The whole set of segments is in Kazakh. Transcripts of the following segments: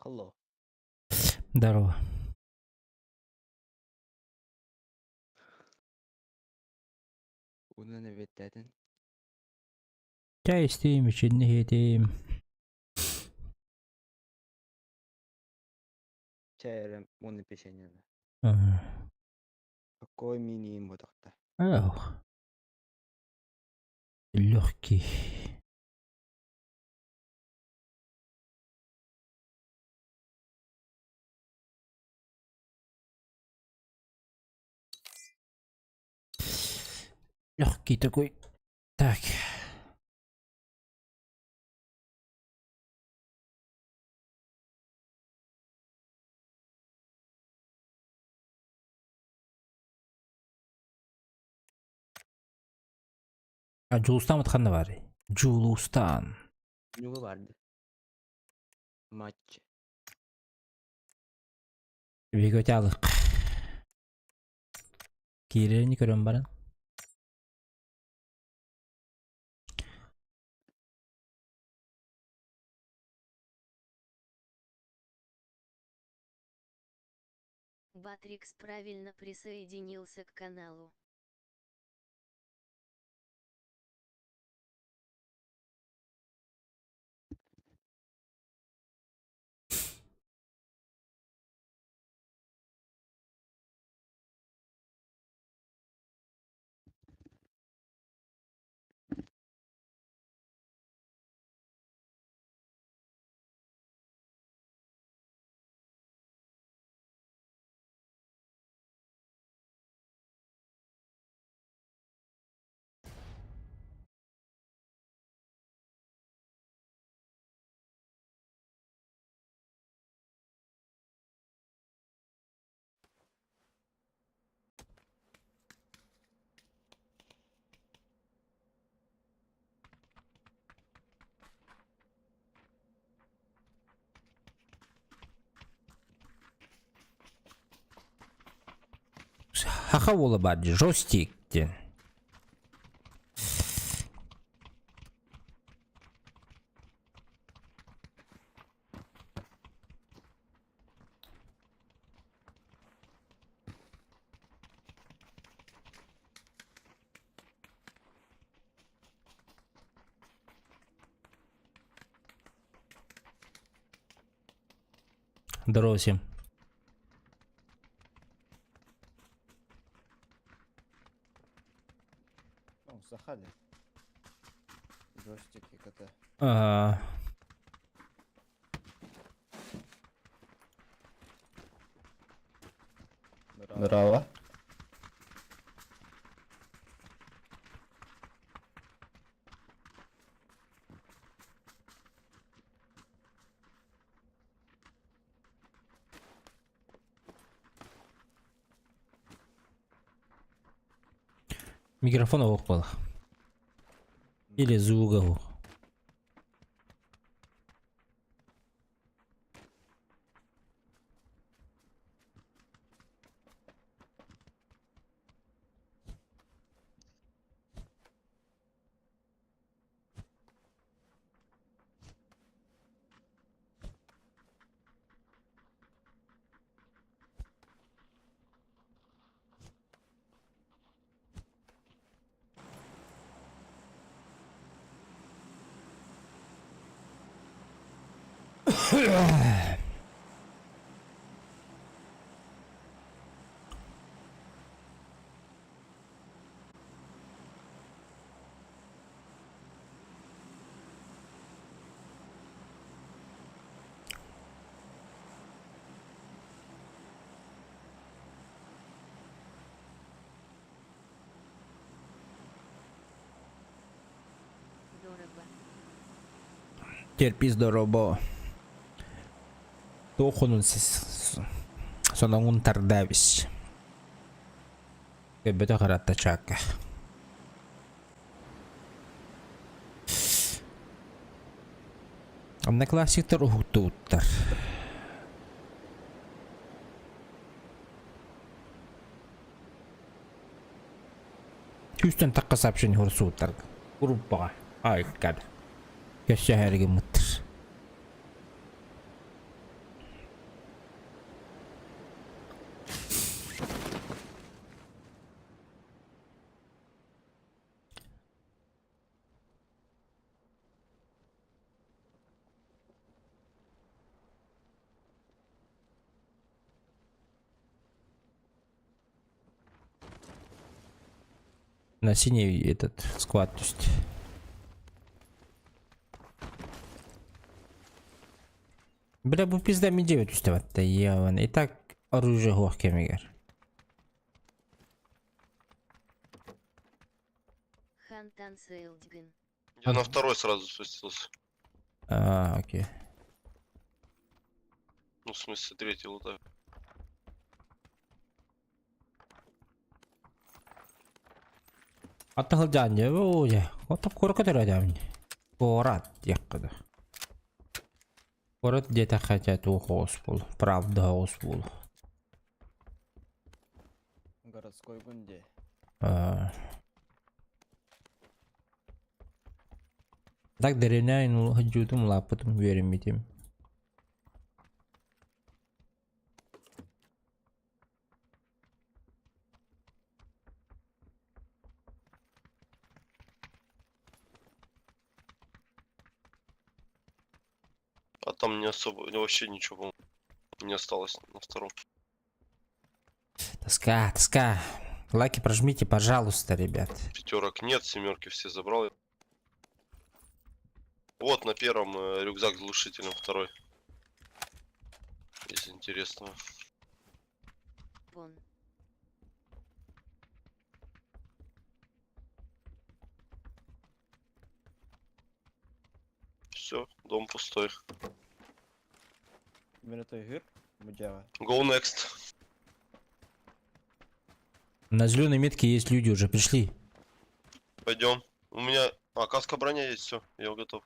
Hello. Здорово. Уна нәветтәден. Чай isteyim, içini yedeyim. Чайрым уны пешенені. Ah, Какой минимум бұдақта? Ох. Легкий. Легкий такой. Так. А Джулустан отханна бар. Джулустан. Нюгі барды. Матч. Вегетялык. Кийлерини көрөм барын. Батрикс правильно присоединился к каналу. Хаха болы бар. Жостиктен. Здорово всем. Ну, сахали. Джойстики КТ. Ага. Здорово. Микрофон окпал. Или звук. Здорово. Терпи здорово. Тохонун сонун тардавис. Көбөтө каратта чакка. Амна классиктер ухуттууттар. Üstten takka сообщение хурсуутар. Группага. Айккад. Кэшэхэрги муттэр. На синий этот склад, то есть. Бля, bu pizda mi 9 üstevatta yavan. И так оружие хохкемигер. Хантан Сейлдген. Я на второй сразу спустился. Окей. Ну, в смысле, третий лутаю. Атахалжан я, оя. Отап коркотор адам. Город яккада. Город где-то хотят ухос был. Правда ухос был. Городской гунде. Так деревня ну хаджутум лапотум веримитим. А там не особо, вообще ничего, по-моему, не осталось на втором. Тоска. Лайки прожмите, пожалуйста, ребят. Пятерок нет, семерки все забрал. Вот на первом рюкзак с глушителем, второй. Из интересного. Пон. Все, дом пустой. Минутой гыр. Мудява. Go next. На зеленой метке есть люди уже пришли. Пойдем. У меня. А, каска броня есть, все, я готов.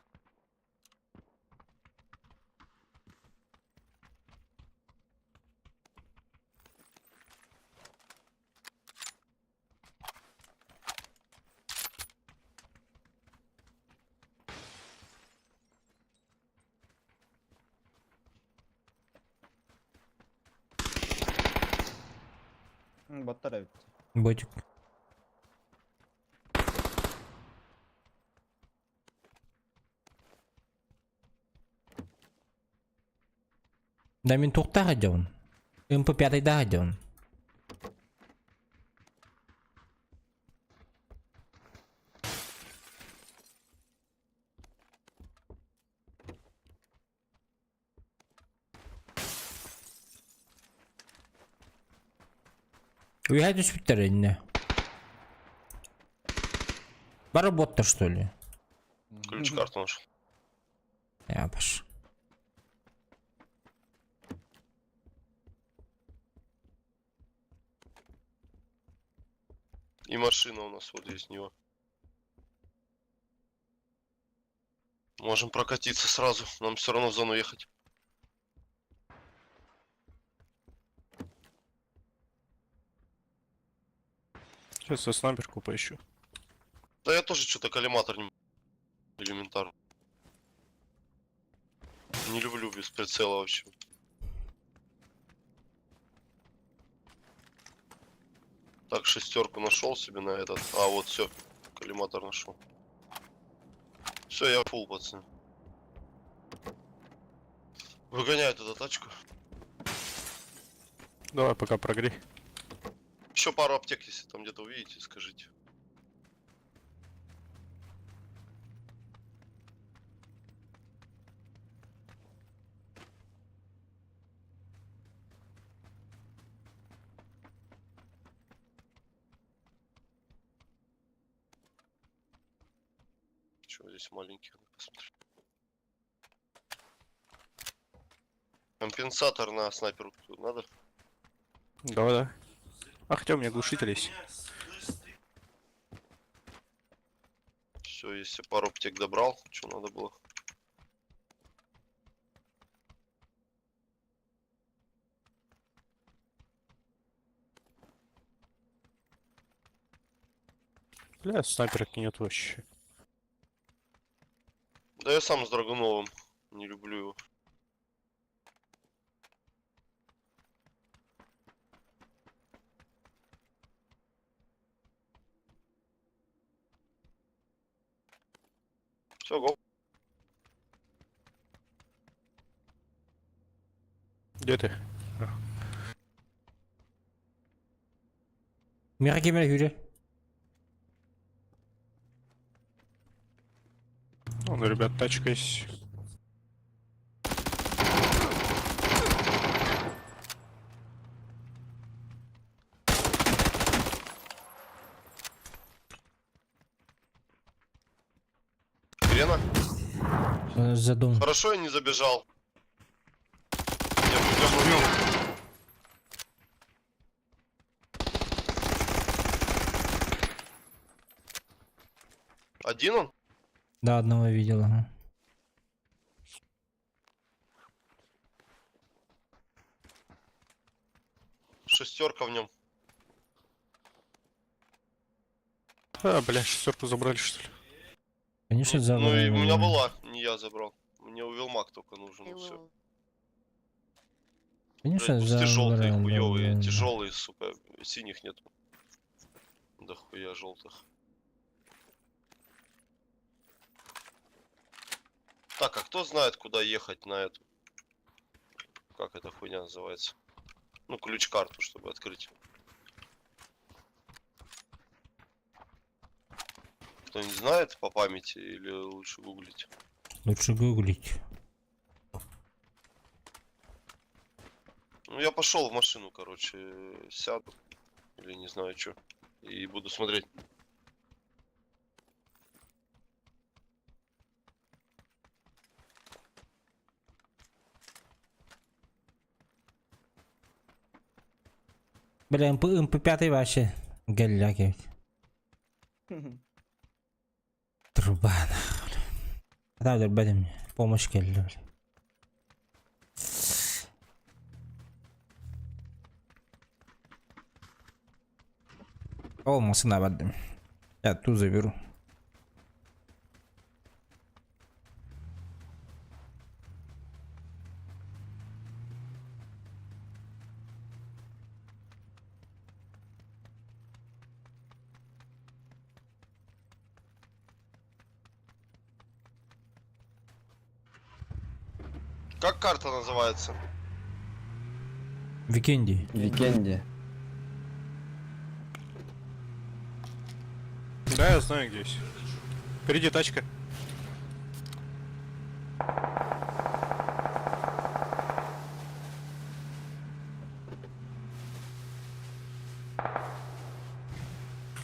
Боттар өтті. Ботик. Да мен тоқта хадяун. МП5 да хадяун. Уехать успеть не. Баработ-то что ли? Ключ карту нашел. Я пошел. И машина у нас вот здесь него. Можем прокатиться сразу. Нам все равно в зону ехать. Сейчас я снайперку поищу. Да я тоже что-то коллиматор не... Элементарно. Не люблю без прицела вообще. Так, шестерку нашел себе на этот. А, вот все. Коллиматор нашел. Все, я фул, пацаны. Выгоняют эту тачку. Давай пока прогрей. Еще пару аптек, если там где-то увидите, скажите. Чего здесь маленьких? Посмотри. Компенсатор на снайперу надо? Давай. А хотя у меня глушитель есть. Все, если пару аптек добрал, что надо было. Бля, снайперки нет вообще. Да я сам с Драгуновым не люблю его. Все, го. Где ты? Merak etme Hüce. Вон, ребят, тачка есть. Хрена. За дом. Хорошо, я не забежал. Я бы прям увел. Один он? Да, одного видел. Ага. Шестерка в нем. А, бля, шестерку забрали, что ли? Конечно, Ну, забрал. и у меня была, не я забрал. Мне увел маг только нужен, и все. Hello. Конечно, Пусти желтые, забрал, хуевые, да. тяжелые, сука, синих нету. Да хуя желтых. Так, а кто знает, куда ехать на эту? Как эта хуйня называется? Ну, ключ-карту, чтобы открыть. Кто-нибудь знает по памяти или лучше гуглить? Лучше гуглить. Ну, я пошел в машину, короче, сяду. Или не знаю что. И буду смотреть. Бля, МП5 вообще. Голяк, я. Труба, нахуй. Да, да, блин, помощь келdi, бля. Olmasın abadım. Ya tuz заберу. Как карта называется? Викенди. Викенде. Да, я знаю, где есть. Впереди тачка.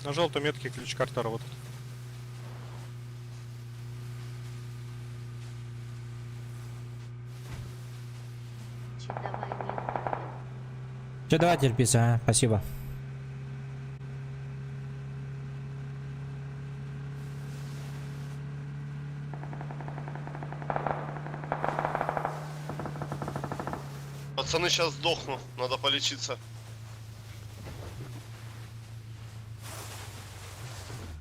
На желтой метке ключ-карта работает. Чи давай мин. Че, давай терпиться, а? Спасибо. Пацаны, сейчас сдохну, надо полечиться.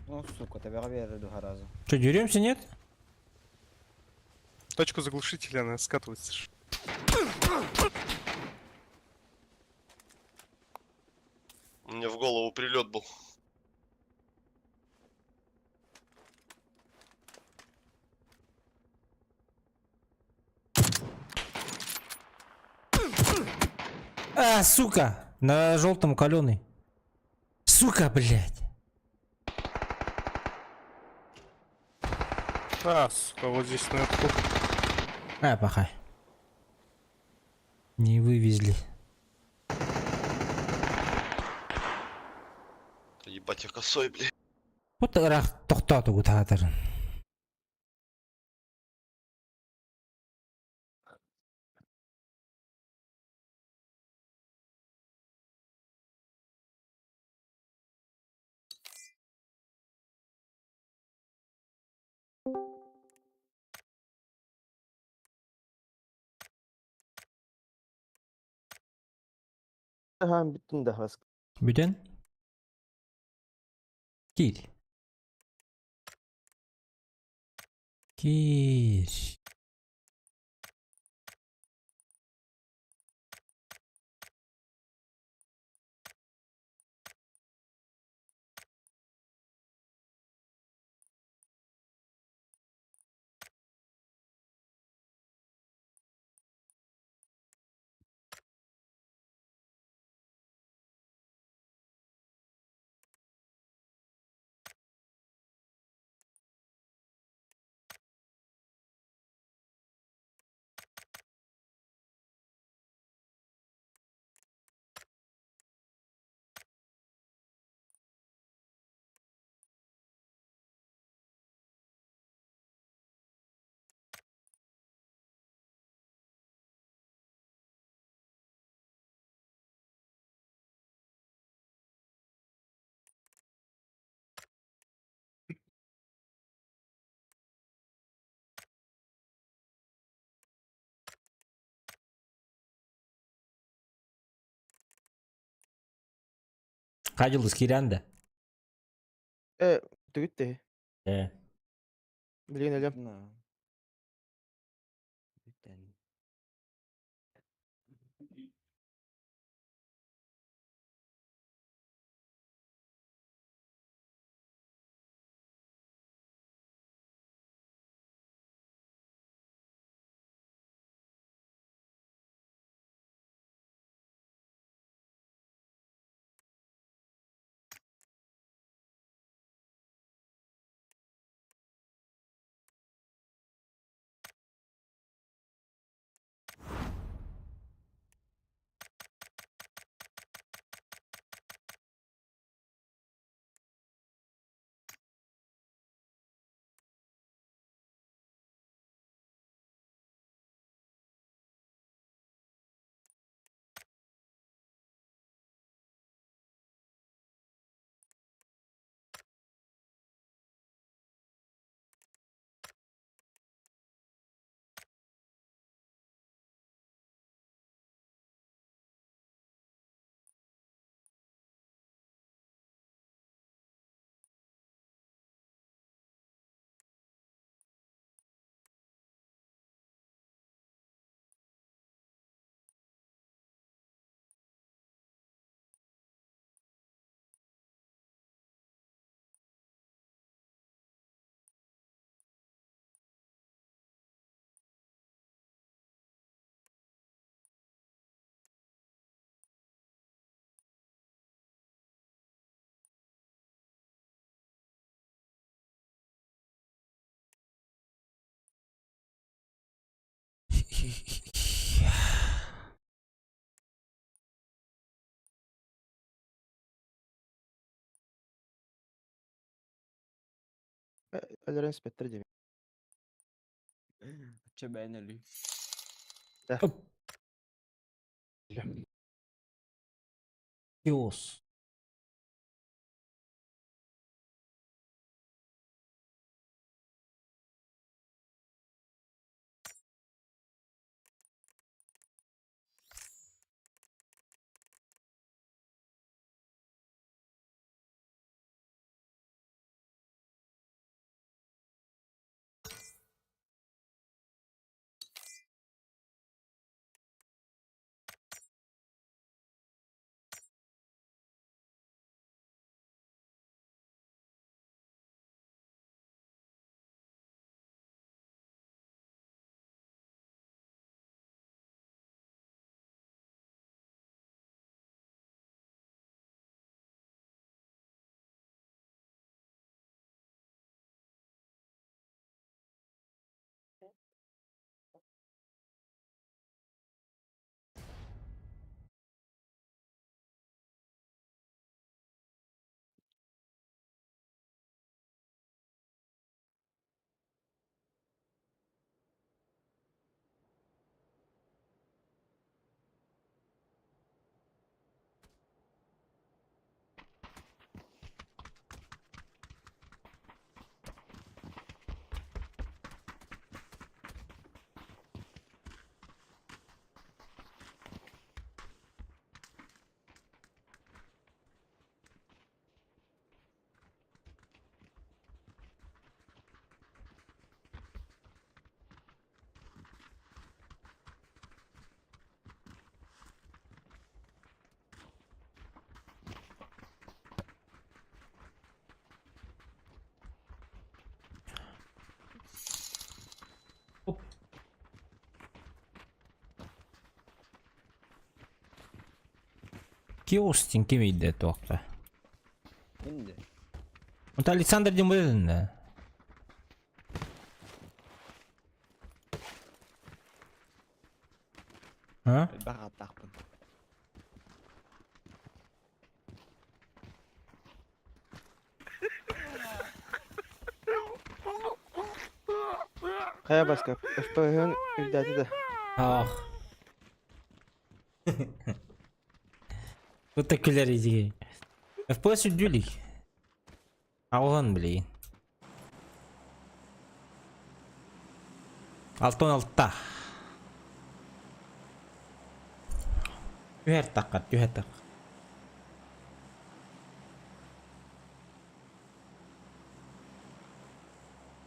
Ну, сука, тебе верю два раза. Че, деремся, нет? Тачку заглушителя, она скатывается. Мне в голову прилет был. А, сука! На желтом каленый. Сука, блядь. А, сука, вот здесь наверху. А, пахай. Не вывезли. Ебать, я косой, блядь. Вот рах тоқтату гутатыр. Ага, bitti de has. Бүтін? Кил. Киш. Kaç yıldız kirende? Gitti. He. Bilgin elim. No. Cidden. Allora aspetta, vediamo. C'è bene lui. Hop. Yos. Ki Austin kimiydi tokta? Indi. Mutta Alexander din böyle de. Ha? Bak atakpın. Kaya baska. FPH'ın üldədi də. Ah. Ötekiler iyice. FPS üdülik. Ağlan bileyin. 6-16'da. Üher takat, üher tak.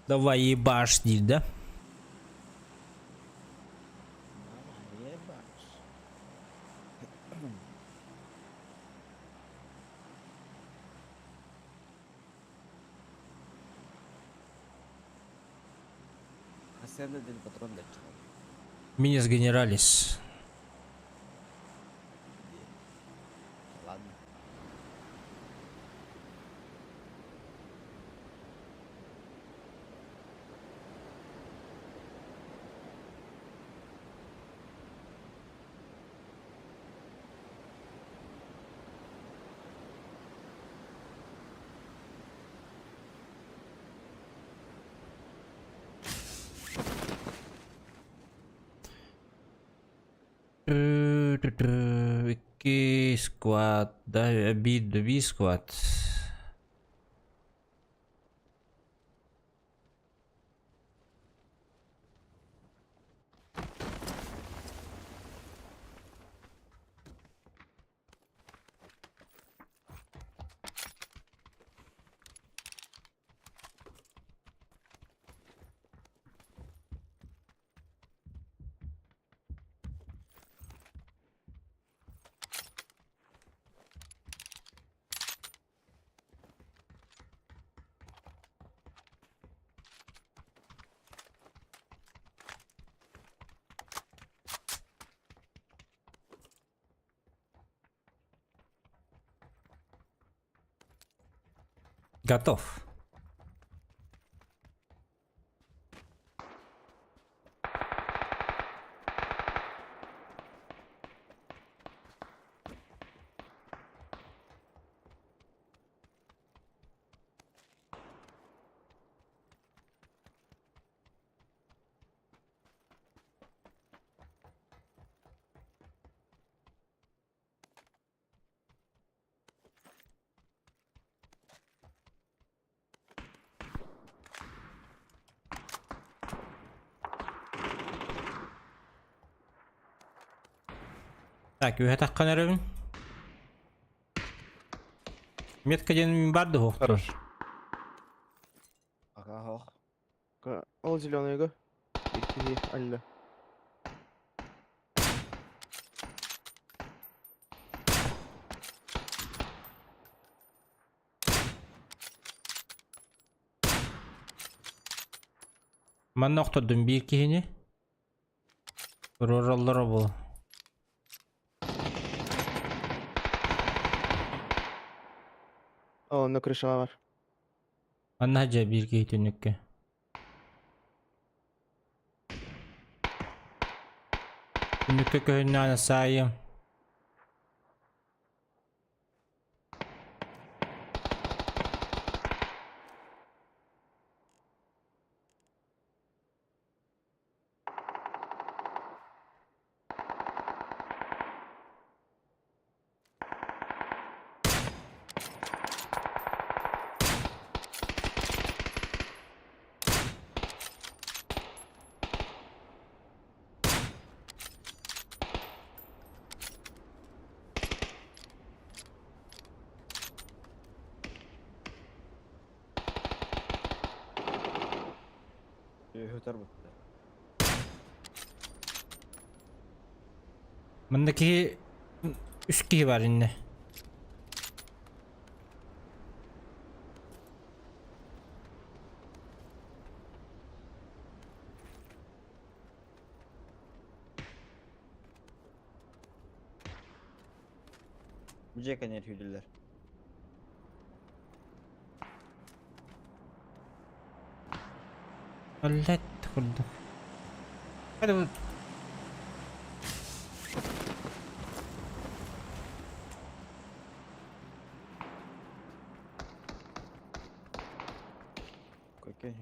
Давай ебашь, да? Ебать. А sen de deli patron da çıkar. Минис генералис. Ладно. Iki squad, da bir squad. Готов. Так, ühe takkan arabın. Метка денің барды хоқты. Хорош. Aga hoch. Ол зеленыйга. İki alle. Мен ноқтырдым bir kihini. Рораллары бұл. Onda крышаға var. Анна жа bir kihi tünükke. Tünükke köyünün ana sayım. Höter bu. Bendeki 3 kihi var yine. Bu ceken erhüdüller. Hallet kurdum. Hadi bu. Какие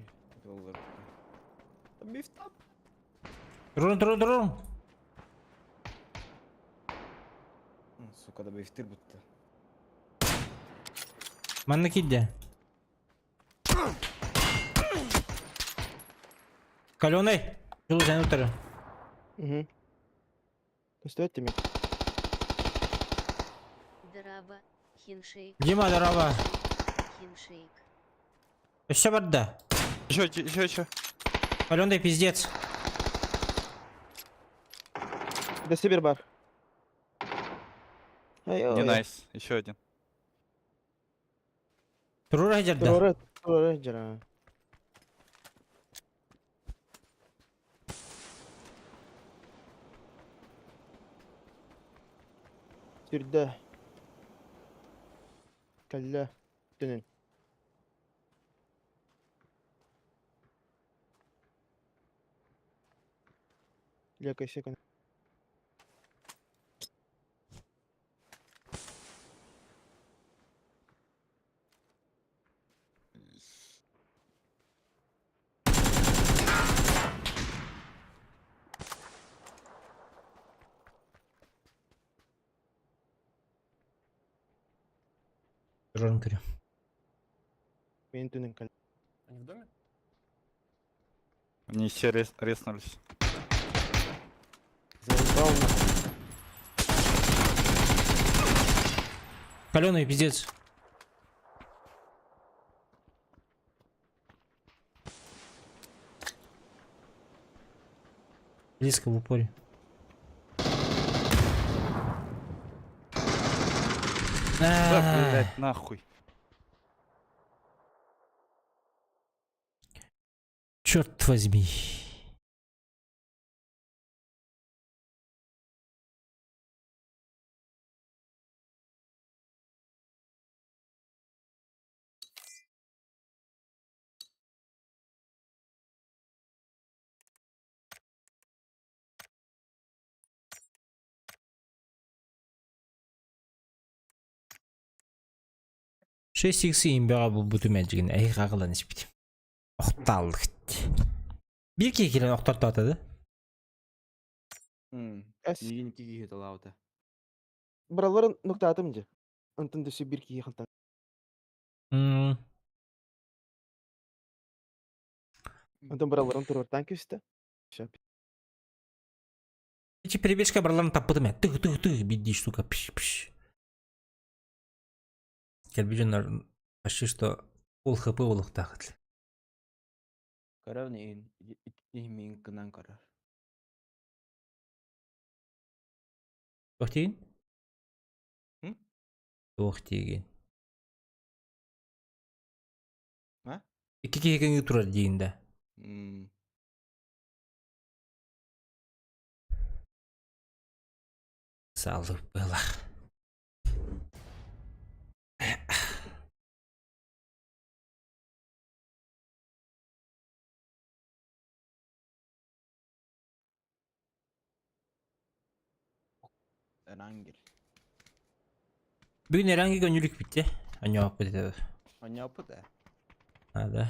доллары? Мифтап. Durun. Сука, да бифтир бутты. Manna kidde. Каленый. Жыл sen otur. Угу. Стоит тебе? Драва. Хиншейк. Дима дорога. Хиншейк. Еще барда. Еще. Каленый пиздец. Да Сибир бар. Не найс, еще один. Турura жерде. Тура жара. Сирде. Калля. Төнün. Лекай секунд. Turun kırıyor. Мен төнün калля. Они в доме? Они все реснулись. Заебал на. Каленый пиздец. Близко в упоре. Да, блять, нахуй. Черт возьми. Шесть икси имбеға бұл бұты мәджігін әй қағылан еспейді. Оқталдық. Bir kekilin oqtartı atadı. Эс. Нигин киги талаута. Браларын нукта атым же. Антын дөсі бір кей қылта. Антын браларын тұрвартан көсті. Шап. Эти перебежка браларын таппыды мә. Тық. Бидди штука. Пш. Келбеженлер почти что пол хп олық тағытлы. Каравнин. Ихмин кынан карар. Тоқ деген? М? Тоқ деген. А? Екі кекенге тұрар деген да. Салып была. Erangel. Bugün herhangi gönüllük bitti. Anne yapı dedi. Anne yapı da. Hadi.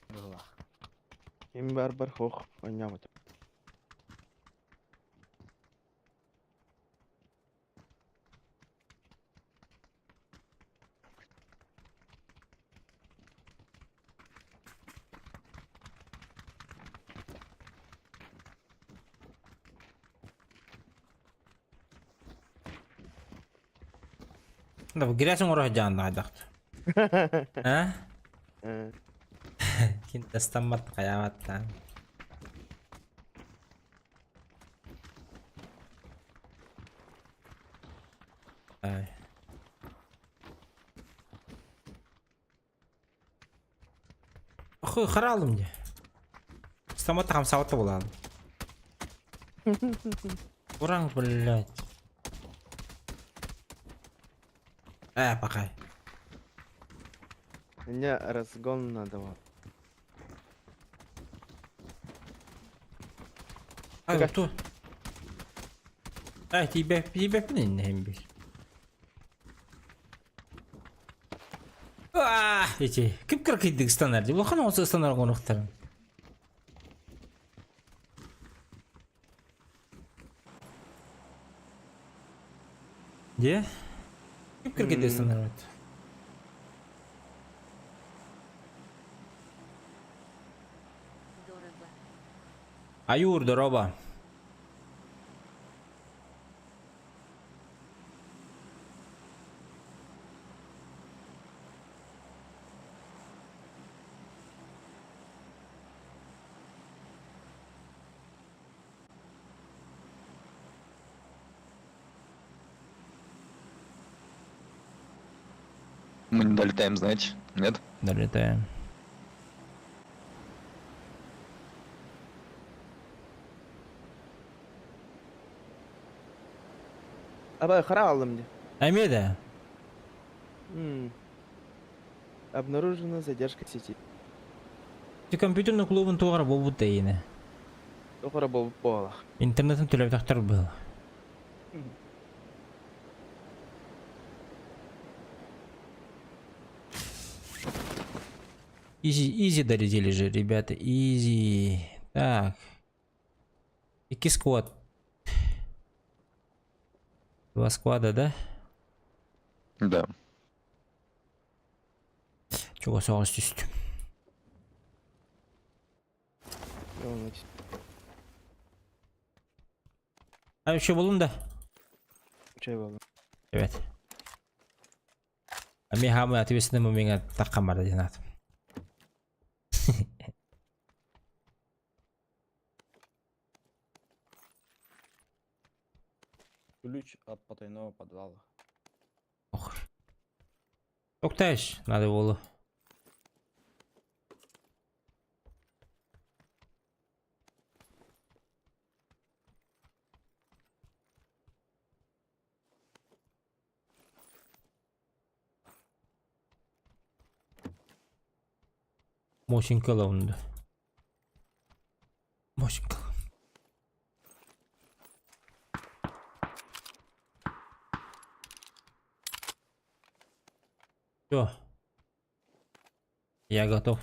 Allah. Ем бар хоқ. Ойнамады. Da bu giresin oraya canlı aydak. Ha? Kinta stammat kayamat lan. Ay. Охуй, харалым мне. Стамат там саута буладым. Уран, блядь. Пока. Мне разгон надо вот. Ай, кто? Тебя блин, Эмбель. Эти, кім кіркейдік станар деп, олқан осы станар қонақтарын. Де? Кім кіркейдік станар өт? Дорого. Аюр, дороба. Мы не долетаем, знаете? Нет? Долетаем. Абай, хара алdım мне. Амеда, Обнаружена задержка сети. ты компьютерный клубын тоғыр бұл бұтта ені. Охора бол пола. Интернетін төлеп тақтар был. Изи долетели же, ребята, изи. Так. Ики сквад. 2 сквада, да? Да. Чего соғыс түсті? Вообще болун да? Чай болды. Evet. Мен хамы ответственный моментке таққан бар деген атым. Ключ от потайного подвала. Ох. Тоқтайш, надо было. Мощенько лаунда. Мощенько. Все. Я готов.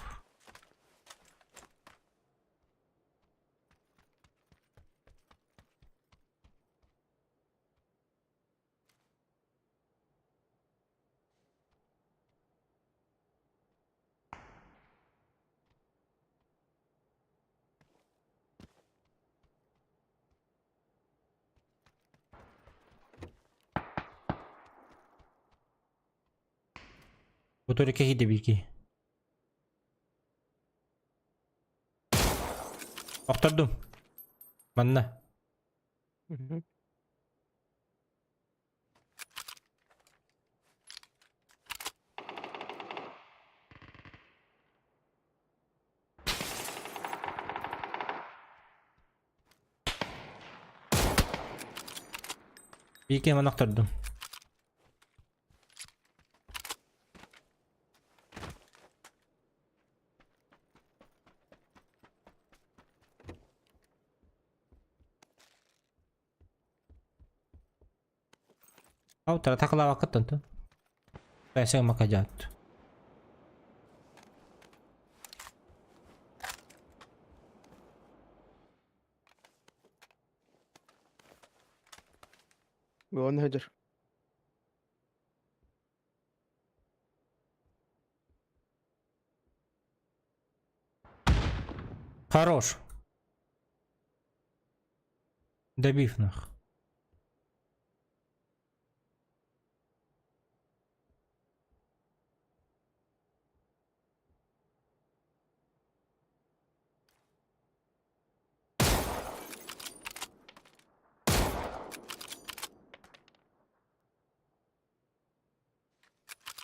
Motorika gidiyor bilgi. Aktırdım. Bana. Bilgi hemen aktırdım. Oh, ternyata kelawak tentu. Saya maka jatuh. Он هجر. Хорош. Добив нах.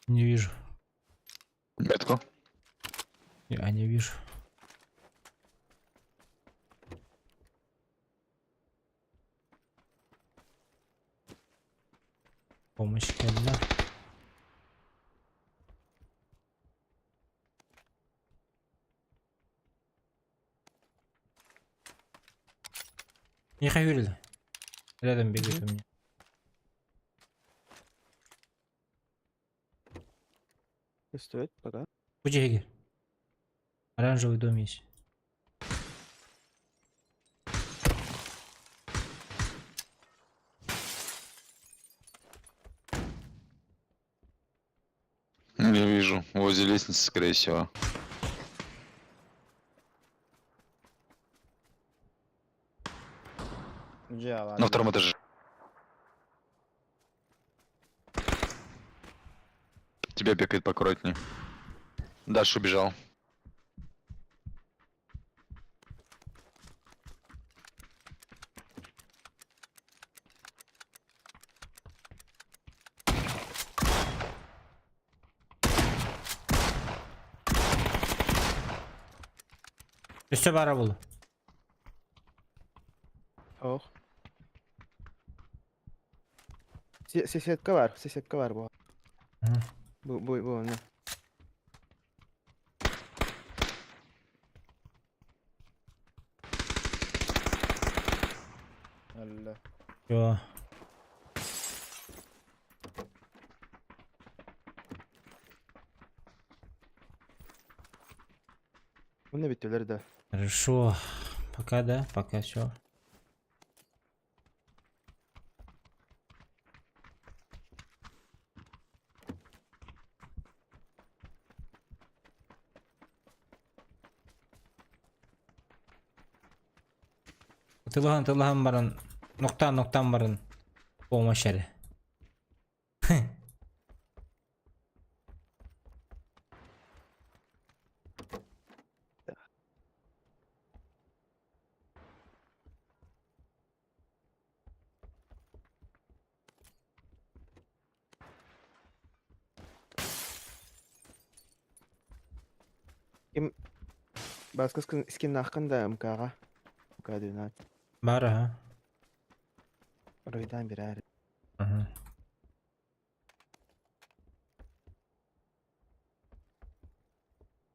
Не вижу. Метку. Я не вижу. Помощь, да. Не верили. Рядом бегает у меня. Стоит, пока. Пуджиги. Оранжевый дом есть. Не вижу. Возле лестницы, скорее всего. Где На оранжевый? втором этаже. Тебя бегает поаккуратнее. Дальше убежал. Üstü bara bul. Ох. Соседка var bu. Hı. Bu ne? Öldü. Yo. Bu ne bitiyorlar da. Хорошо. Пока, да? Пока все. Тылыган барын. Ноктан барын. Помощь әрі. Басқа скин аққанда МКға. МК дөнат. Бар, ha. Ройдан бері әрі. Hı.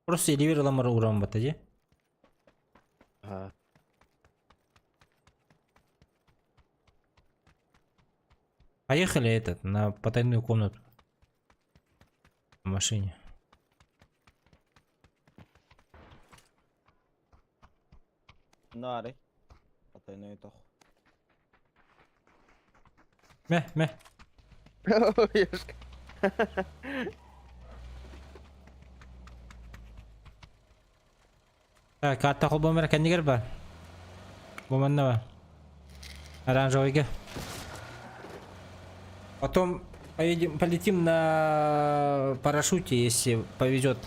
Просто эливер ламары уран бата, де? Ага. Поехали на потайную комнату. В машине. Nari. Patay na ito. Мeh. Яшка. Так, карта хол бомбера кәндегер бар. Бомбанда бар. Оранжевыйга. Потом полетим на парашюте, если повезет.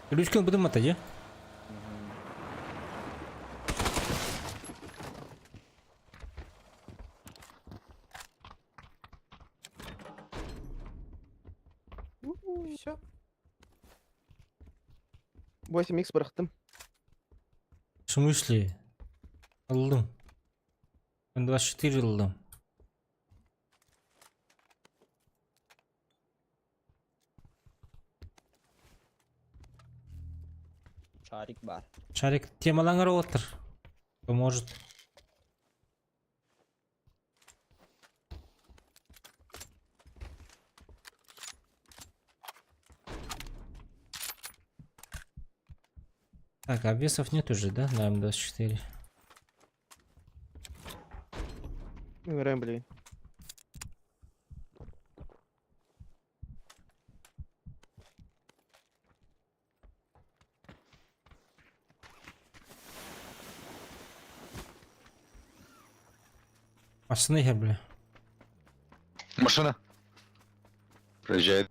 Ключкин будем это, де? Все. 8х бырақтым. В смысле? Алдым. Мен 24 алдым. Şarik var. Шарик темалаңар отыр. Поможет. Так, обвесов нет уже, да? На М24. Умираем, блин. Пацаны, я, бля. Машина. Проезжает.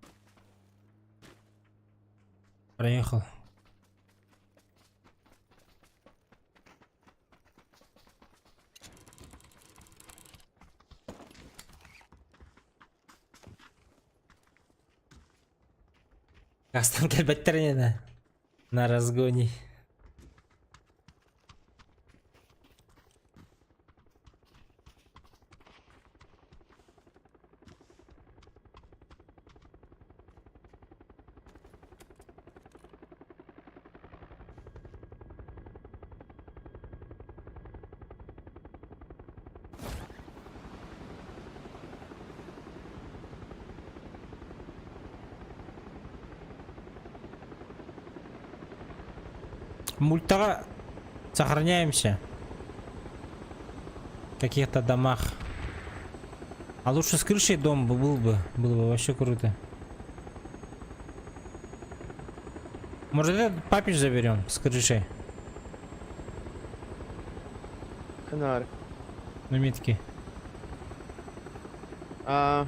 Проехал. Гастан келбеттер еді. На разгоне. Мультага сохраняемся. В каких-то домах. А лучше с крышей дом был бы. Было бы вообще круто. Может, этот папич заберем с крышей? Ханар. На митке. А,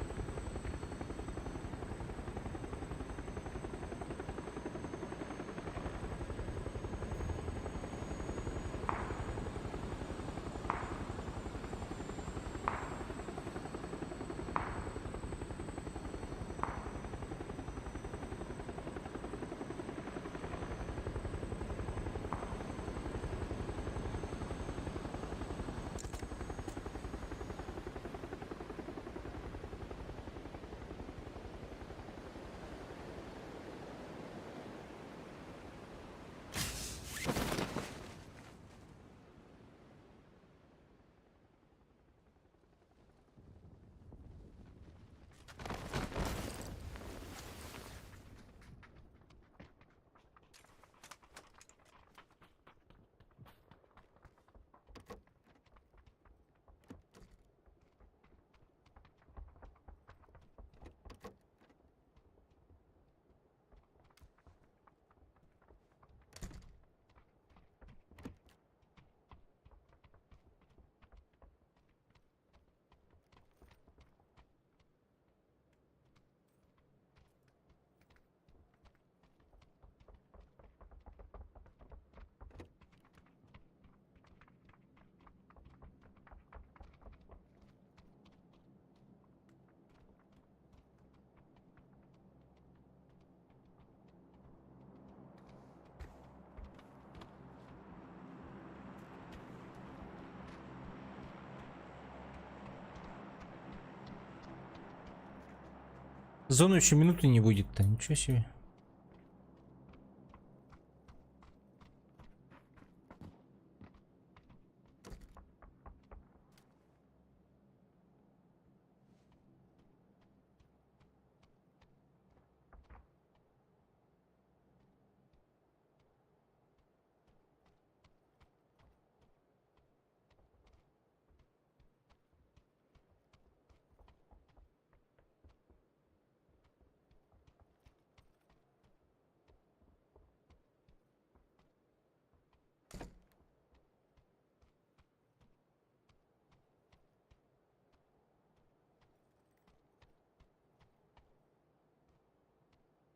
Зону еще минуты не будет-то. Ничего себе.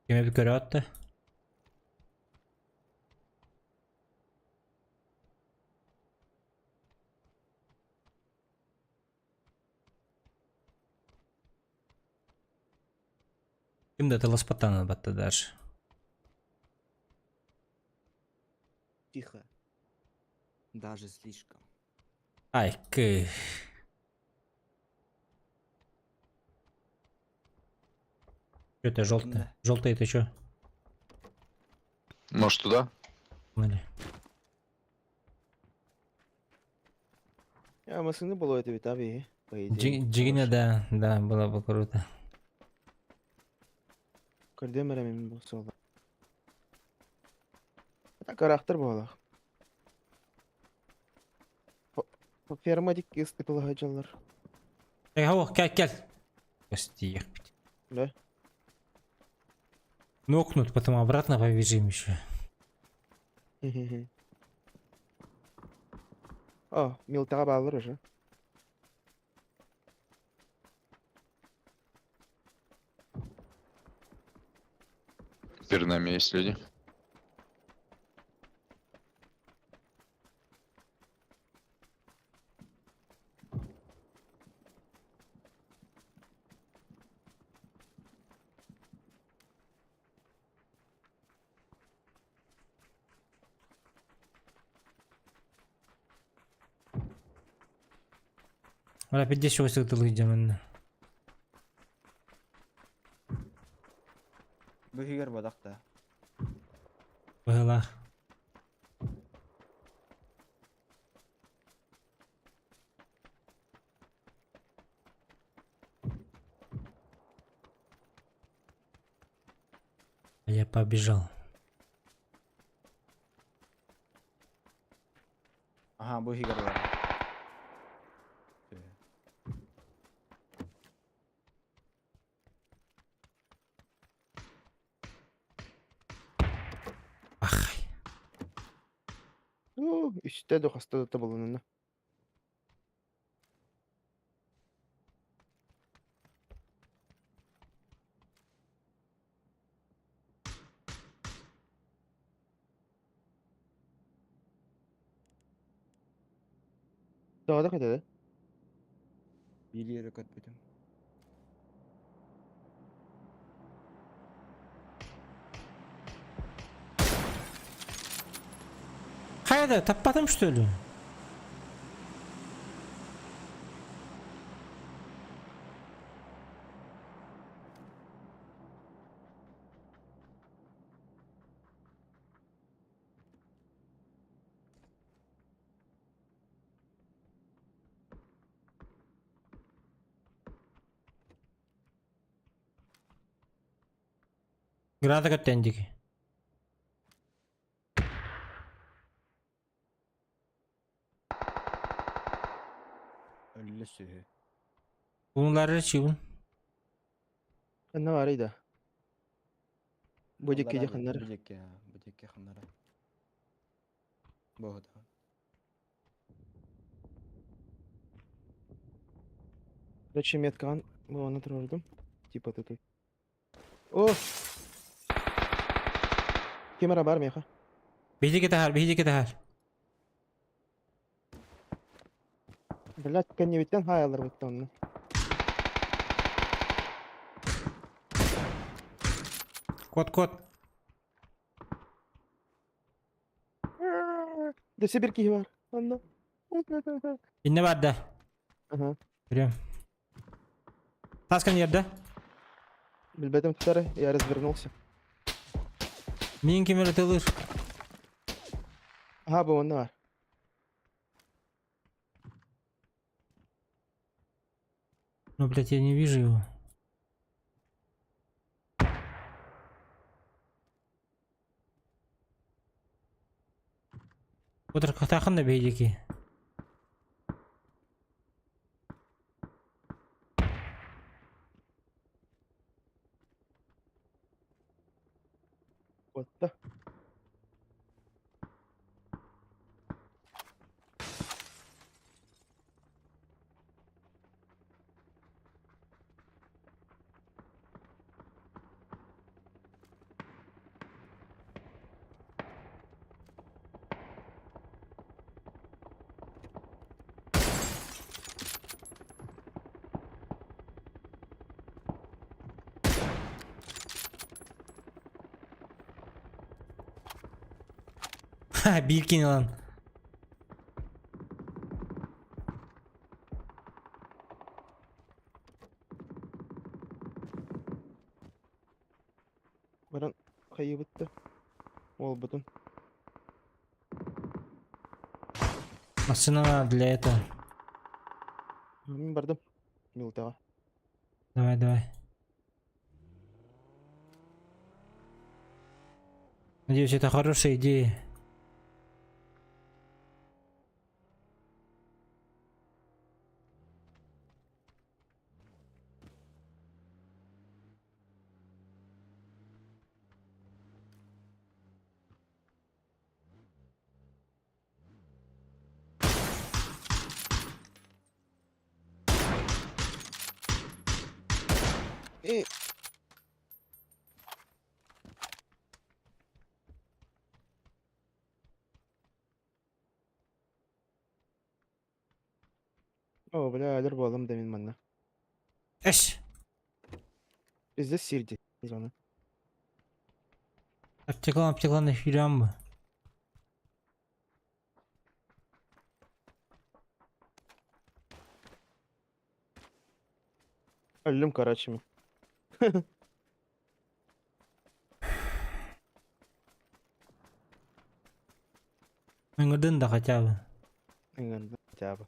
Kime bir görev attı? Kimde телоспота battı der. Тихо. Даже слишком. Ай, к. Что это желтое? Да. Желтое это что? Может туда? я машины было это витави, по идее. Джигина, да, было бы круто. Кардемеремен болса олар. Так арахтар болар. Фермадик истыпылага жаллар. Эй, хау, кел. Гости, Да? нокнут, потом обратно побежим еще. О, милтага баллар уже. Перед нами есть люди. Ora pide şu sıktılı jamanna. Bu higer badak da. Bayla. Я побежал. Aha bu higer var. Ах. Üstte de hasta da bulunun. Dağda kadar. Bir yere katmadım. Hayda tapmadım что ли? Града каттендик. Ölle sühü. Bunları çivun. Ne var idi? Bu dikki Allah yakınlar. rahmet, Bu ya. Bu dik yakınlara. Bu da. Зачем я ткан? Bu onu dururdum. Типа тут. О! Kamera var mı ya? Бейдики тахар. Блядь, kan bitten hayallar bitti onun. Кот. Dese bir kişi var. Allah. İnne var da. Aha. Görüyorum. Taskan yerde. Bilbedim tutar ya развернулся. Min kim öğretilir? Aha bu onda var. Ну, блядь, я не вижу его. Otur takın da beydeki. Вот да. Ha, bilkin lan. Баран кайы бітті. Ол бүтін. Машина надо для этого. Мен бардым. Милтаға. Давай. Надеюсь, это хорошая идея. И... О, бля, әлір болым да мен манна. Эш. Bizde sildi. Biz onu. Аптеклан эфирям mı? Öldüm Karaçim'i. Öngördün da kaçabı. Engin cevabı.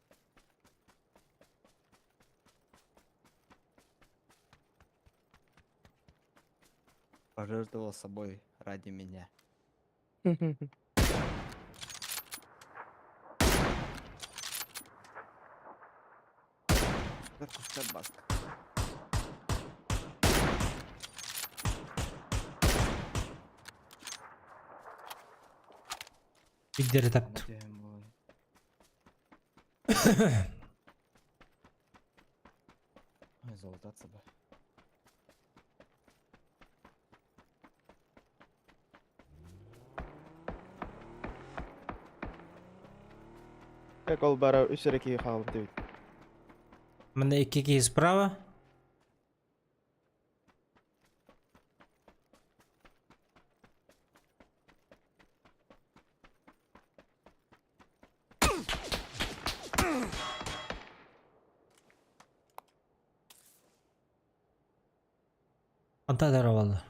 Пожертвовал собой ради меня. Кuşlar baskı. Bigleri taptı. Anlatıyorum bu. Ой, залутаться бы. Tek ol bara üstündeki kaldı değil. Мене 2 справа. Anta даравалар.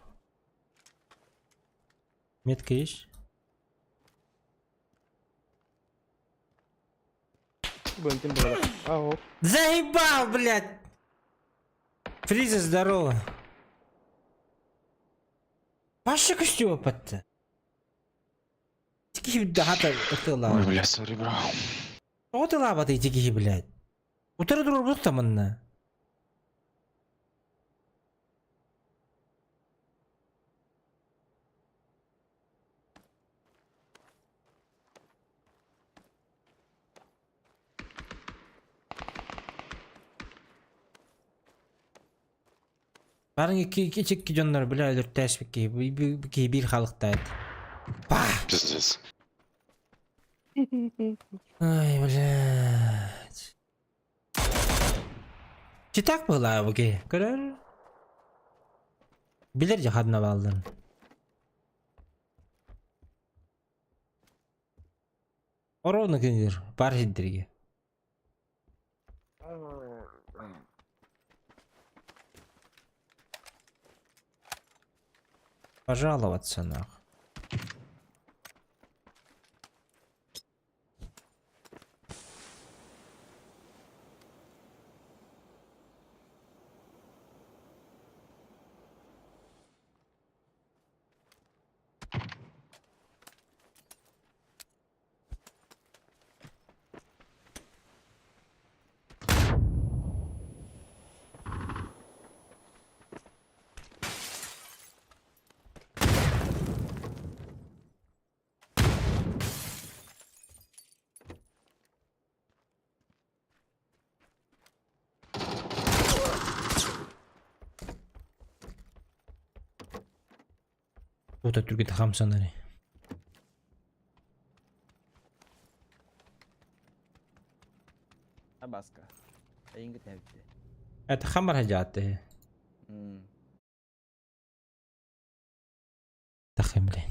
Метка есть? Бентин burada. Aa hop. Заебал, блядь! Фриза, здорово. Паша костюм опытты. Тики да хата Ой, отыла. бля, сори, бро. Отыла баты тики, блядь. Утыры дурур бут таманна. Барын iki çekki jonlar bile ölürttäş bir халыктайт. Пах! Пиздец. Ай, блядь. Чи так была буги? Көрөр? Билер же хадна балдын. Оровны кеңер, бар хиддерге. Пожаловаться нах. Тут Türkiye'de hamsanları. А баска. Эйнге тәвде. Это хамар хаджаты. Тахим, блин.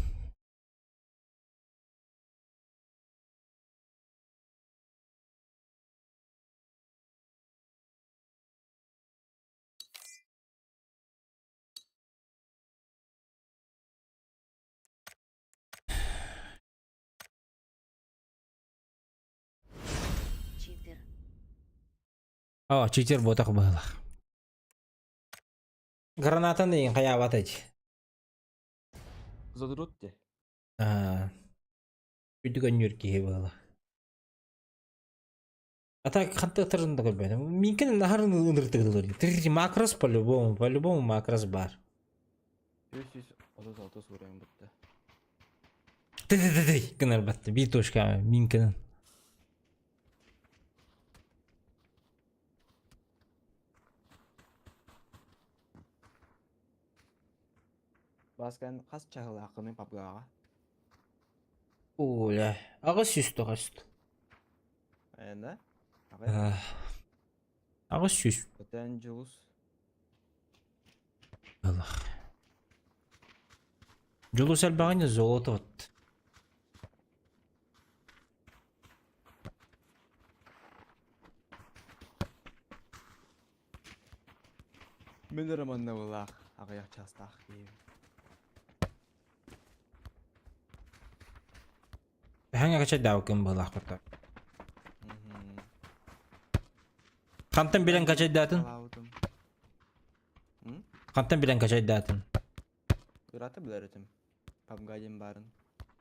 Читер. О, читер ботак было. Гранатаны дейін қая батайды. Задротте. Үйдіген үркеге было. Ата қанты тұрында көрбеді. Менкені нахарын ұндыртығылыр. Тірі макрос по-любому макрос бар. Yüz 30 vuruyorum bitti. Ды-ды-ды-ды. Гынар батты. Bir точка менкенін. Баскан қас чағыл ақының папгаға. Оля. Ағыз сүсті қашты. Әнді? Ағай. Ағыз сүс. Өтен жылыс. Allah. Julus әлбағаны золото от. Münir manna ulaq. Aqyaq çastaq deyim. Hangi kaça davkın bulaq kurtar. Kantan bilen kaça datın? Alautum. Kantan bilen kaça datın? Irata bileretim. Pabgajim barın.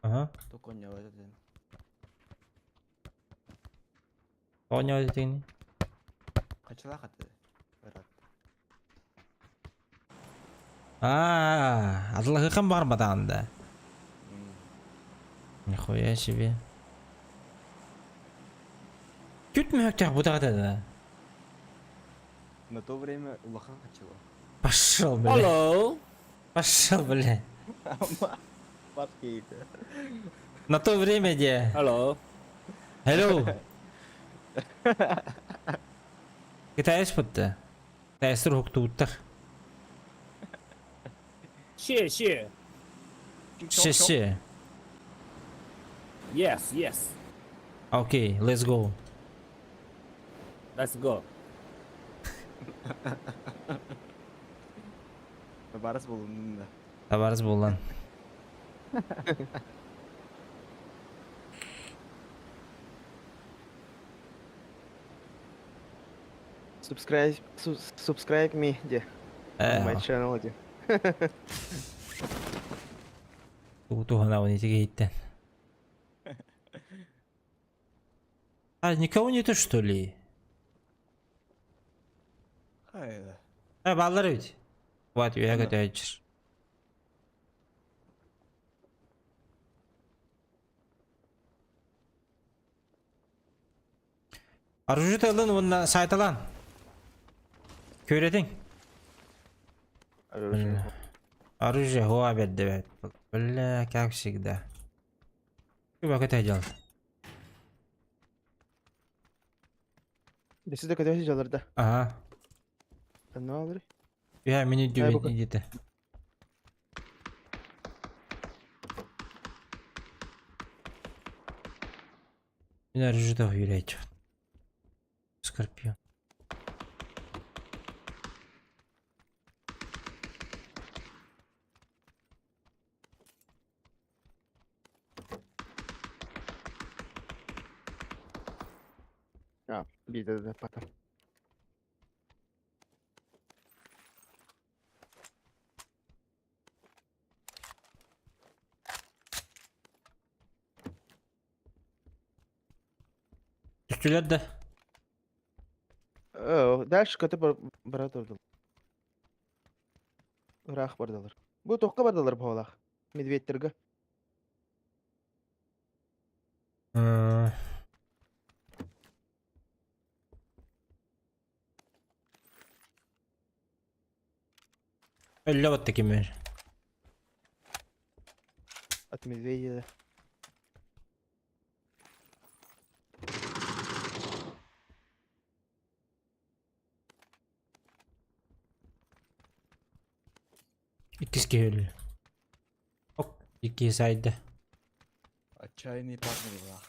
Aha. Tokonya dedim. Onya dediğini. Kaçıla katı. Irat. Adlı kan var mı da? Nихуя себе. Чуть мягче bu da. На то время улахан kaçıla. Пошел, бля. Hello. Пошел, бля. Bak iyiydi. На то время где? Hello. Hello. Китайс путта. Китайс рух туттар. 谢谢。谢谢. Yes, yes. Okay, let's go. Let's go. Baras bulundun da. Tabarız bol lan. Subscribe me где? My channel где? Тугана он эти гейттен. Никого нету, что ли? Haydi. Баллар ведь. Вот, я готовый. Arıcı alın ondan saytalan. Köydün. Оружие. Оружие, о, опять давай. Бля, как всегда. Чувак, это делал. Десі де көтесі жаларда. Ага. Ne alır? Я меню Дай дюбин пока. идите. Мен оружие да үйрәйді. Скорпион. Ha, bizde de patım. Düştüler de. Дальше көтіп бара тұрдылар. Рақ бардылар. Бұл тоққа бардылар бұғалақ. Медведтерге. Ee, Öyle battı kim ver. От медведя. İkisi öyle. Ok, iki saydı. Отчаянный парни ulaq.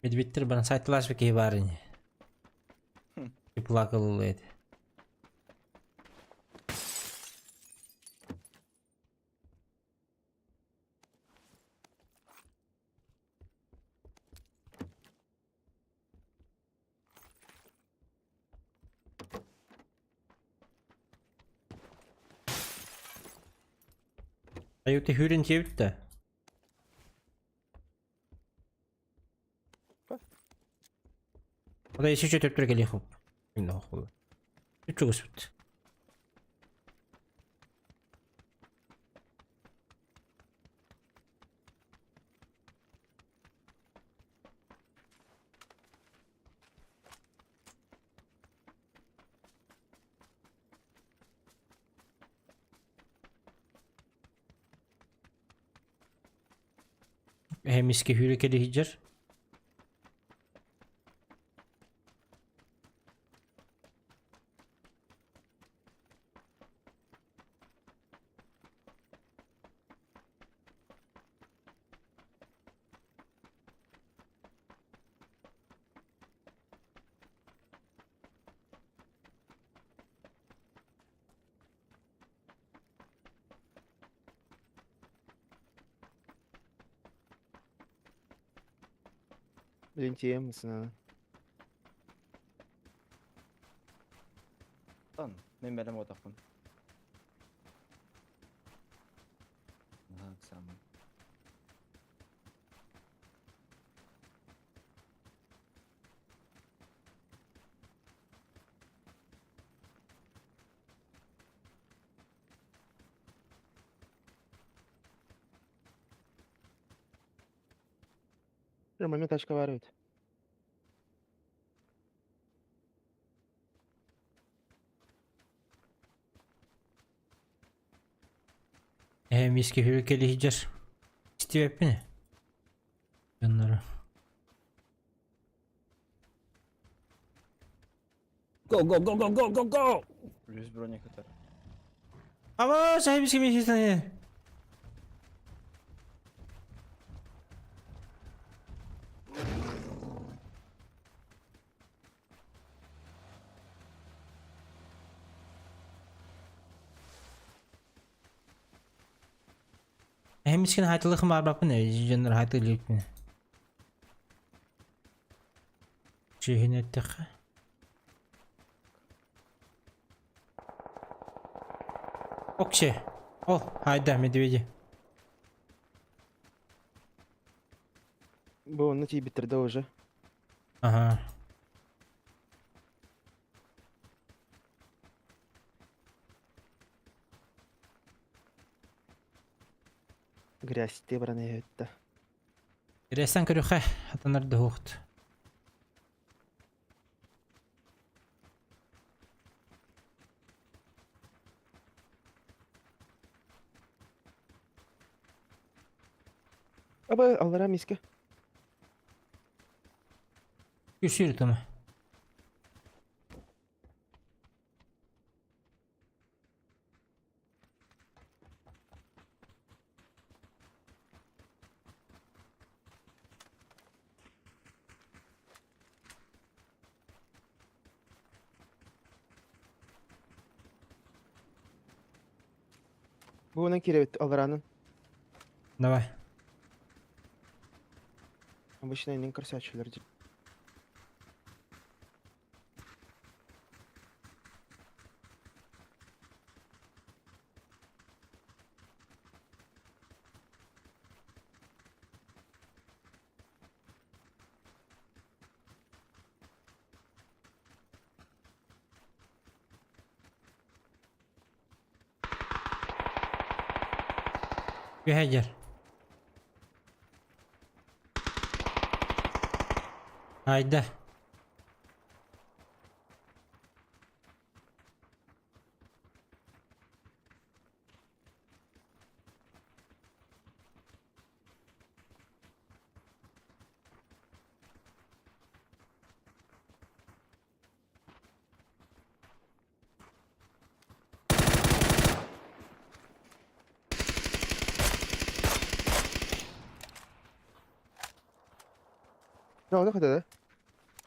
Медведтер бana saytılaş bir key var yine. Plakalı. Ayıptı hürün çevit de. O da işi çötüp geliyor hop. Şimdi okulu. Çok üstü. Hem iski hürükeli hicr. Lenteye misin ha? Lan ben benim odaklan. Aha sen. Нормально тачка ворует. Miski hürkeli hicer. İstiyor hep mi? Canları. Go go go go go go go. Плюс броник это. Ama sahibi kimi hizaya. Hem miskin haytalı mı bırak ne? Canlar haytalı yok mu? Şehrin ettik. Okey. Oh, hayda medvedi. Bu onu тебе bitirdi уже. Aha. Грязь те браны это. Resen körüxe. Hatanlar da hoğut. Aba allara miske. Küsür tamam. Bu onun kirevit alаранın. Давай. Обычно inin красавчилер. Gühecer. Hayda. Ne oldu kadar?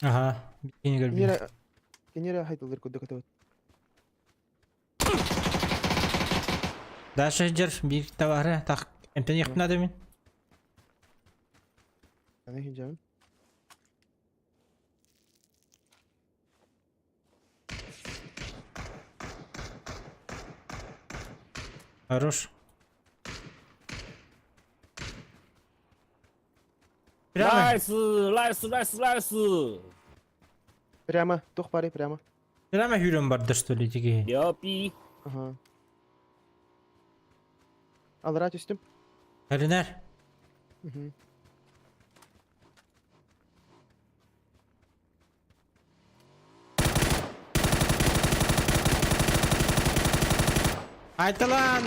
Aha. Yeni görmüyor. Kenara haytalar kudu katı. Daha şecer bir tavara tak. Emten yakın adamın. Ana hicam. Хорош. Прямо. Прямо, тух пари прямо. Прямо hürüm vardır что ли тиги. Ага. Allara üstüm. Kariner. Hı hı. Haydi lan.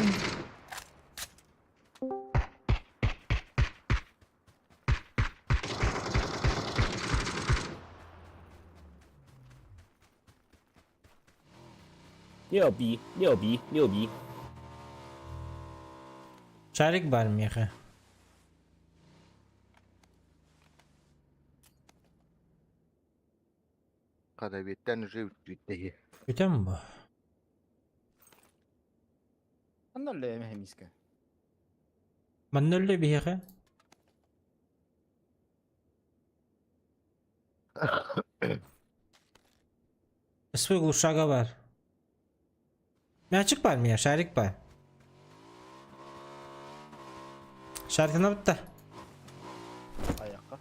Şarik var mı ya? Кадавиттен жив твиттеги. Kötü mü bu? Anlarla yemeğe miske. Ben öyle bir yere. Свой глушага бар. Мячик бар мя, шарик бар. Шарикны бітті. Ayakka.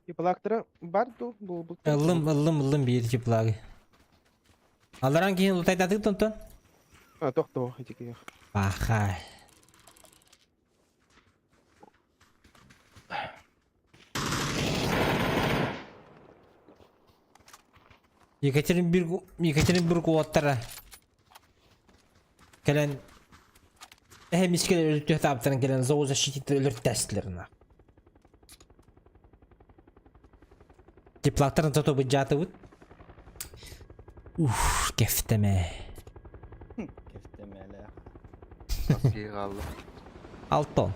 Yapılaktıra bardu bu. Ылым bir типлаги. Аларан кейін лутайдадық тонтон. Ha tohto hiç yok. Бахай. Екатеринбург оттара. Келен мискеле өлтү таптырын келен зоозащититі өлір тәсілерін. Теплақтарын тұты бұд жаты бұд. Уф, кефтеме. Keftemeli. Nasıl kaldı? 6 ton.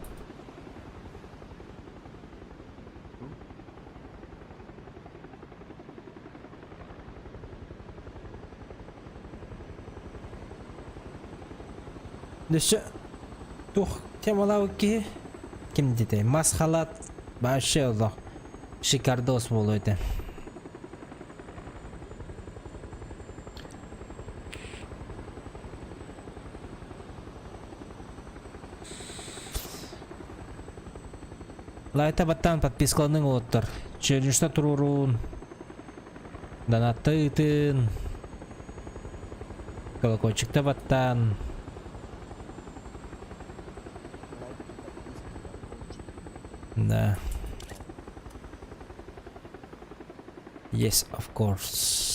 Düşü tuh temalav ki kim dedi? Mashalat başı Allah. Şikardos boluydu. Лайта баттан подпискалының отыр. Челленджда турурун. Донаттытын. Колокольчикта баттан. Да. Yes, of course.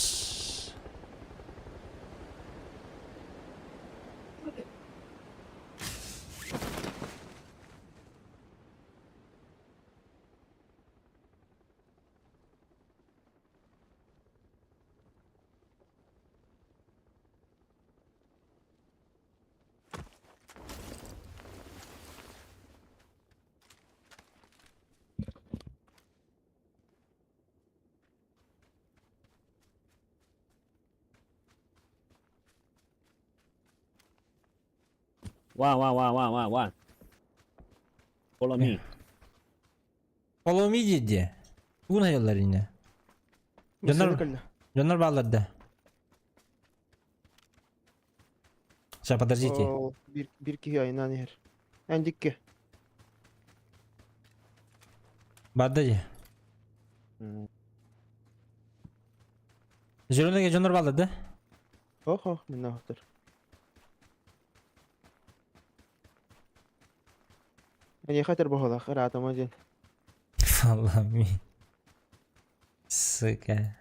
One. Follow me. Follow me dedi. Bugün hayallar yine. Canlar bağladı. Сейчас, подождите. Bir ki aynen yer. Endik ki. Барды. Зеленый canlar bağladı. Oh, minna hatır. Yani xatir bu hala xir atamacın. Allah'ım. Сука.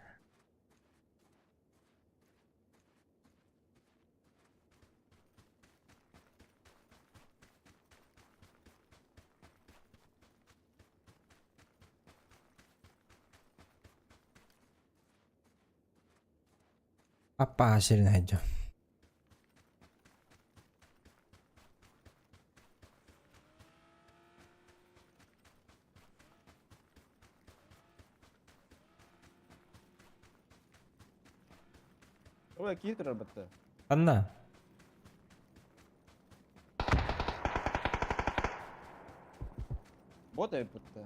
Apa hasilin aja. Ой, китер бітті. Anna. Бот еп бітті.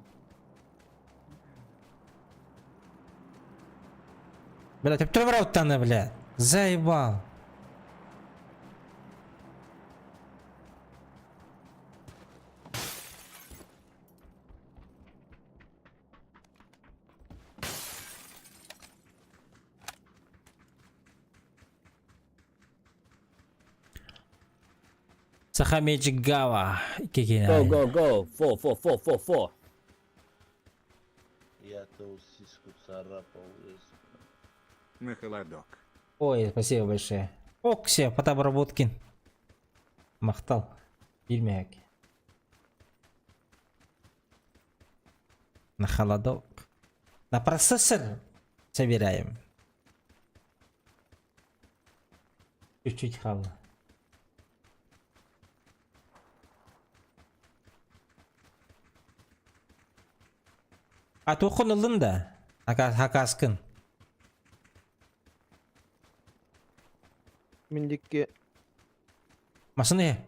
Бля, ты кто врал там, бля? Заебал. Сахамеджик Гава. Go. 4. Я то сиску царапал. Мы холодок. Ой, спасибо большое. Окси, Потапработкин. Махтал. Бирмек. На холодок. На процессор собираем. Чуть-чуть хавла. А тоқын ұлын да. Хакаскын. Şimdiki Masın ne?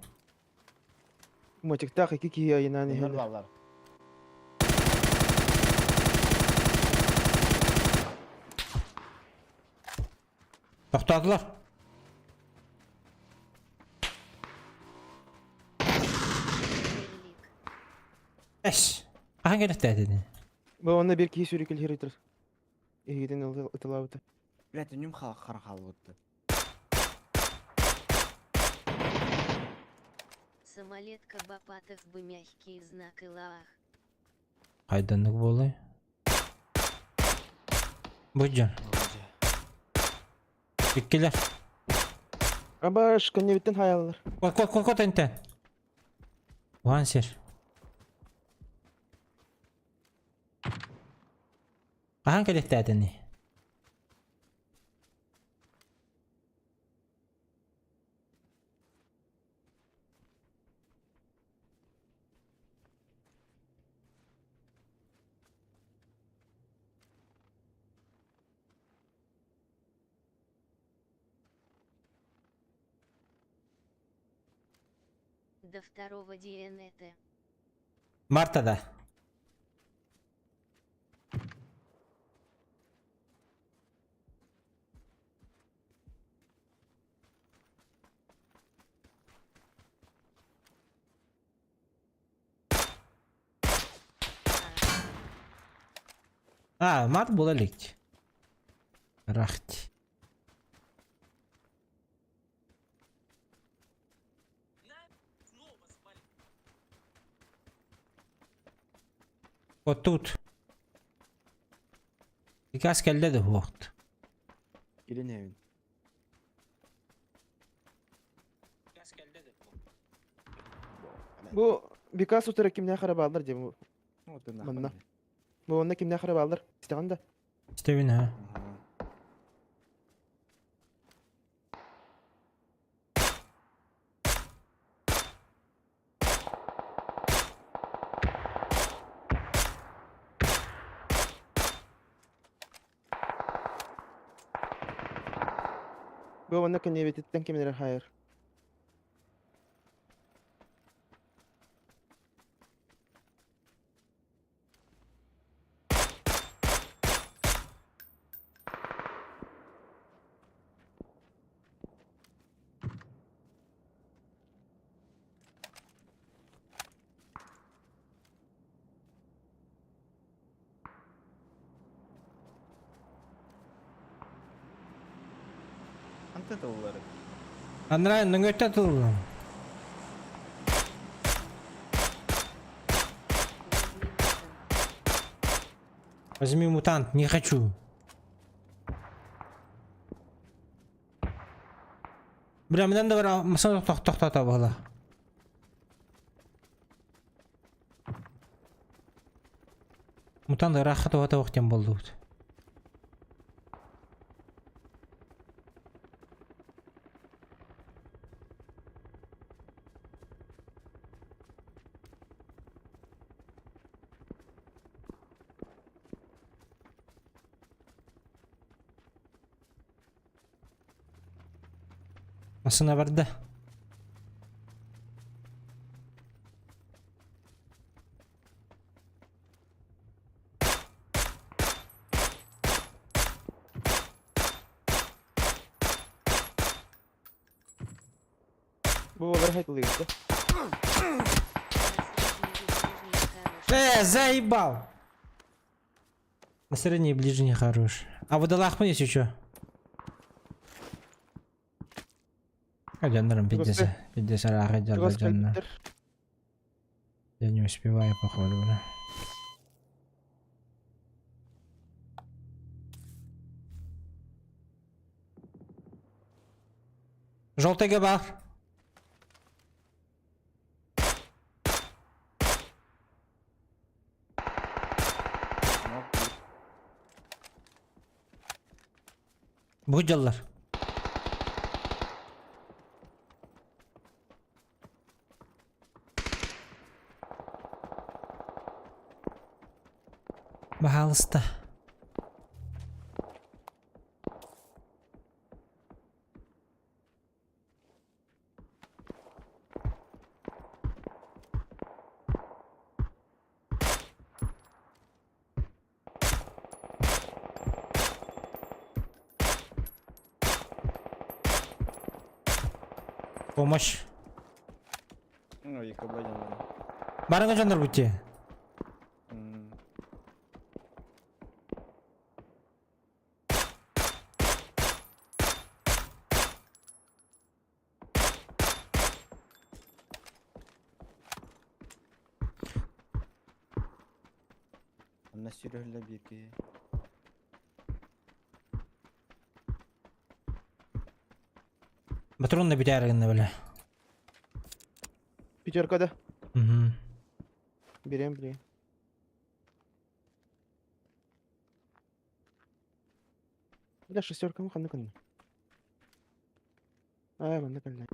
maçıkta 2 kişi ayınan Bunlar hele. varlar. Toxtadılar. Велик. Eş. Aha gerek dedi. Bu onda bir kişi sürükül hiritir. İyiden ıtılavıtı. Блядь, үнем харахал вот. Самолет Кабапатов бы мягкий знак и лаах. Kaydanlık bu olay. Buycan. Dikkiler. Ama şıkkın bitten hayallar. Kot enten. Ulan ser. Ahan gerek dedi. До второго ДНТ. Marta'da. Mart bulalık. Rahat. Вот тут. Birkaç kelle de vakt. Или не вин. Bu birkaç utura kimden harap alır diye bu. Вот ты Манна. нахуй. Bu onda kimden harap alır? İsteyen de. İşte ha. Ага. Bu onda kan yebetitten kimden hayır. Антен доллары. Andra nöngötte tutuldu. Возьми Возьми мутант. мутант, не хочу. Бля, менен да бір масаны тоқтата бала. Мутант рахат вата вақтен болды. Masına vardı. Bu olur hayatlı gitti. Заебал! На средний и ближний хорош. А водолах есть еще? Жандарм Просто- 50 рахат Biraz жандар. kalptir. Я не успеваю, походу, бля. Желтый габар. Будjallar. Пожалуйста. Помощь. Ну, и кабанин. Барыңа жандар бутте. Anna sürühle bir ki. Патрон на битярыгын беле. Пятеркада. Мгм. Берем, блин. Бля, шестерка муха на коне. Ай, на коне.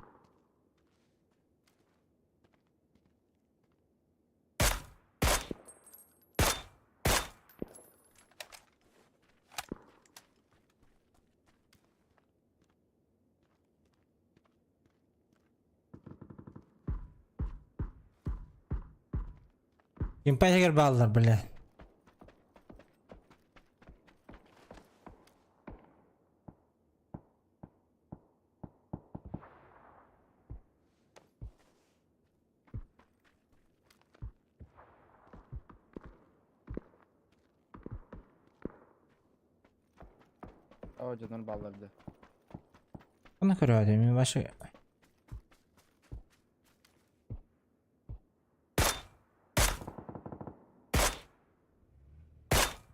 Кимпайгер балдар беле. O canın ballardı. Аны көрөдүм, мен башы.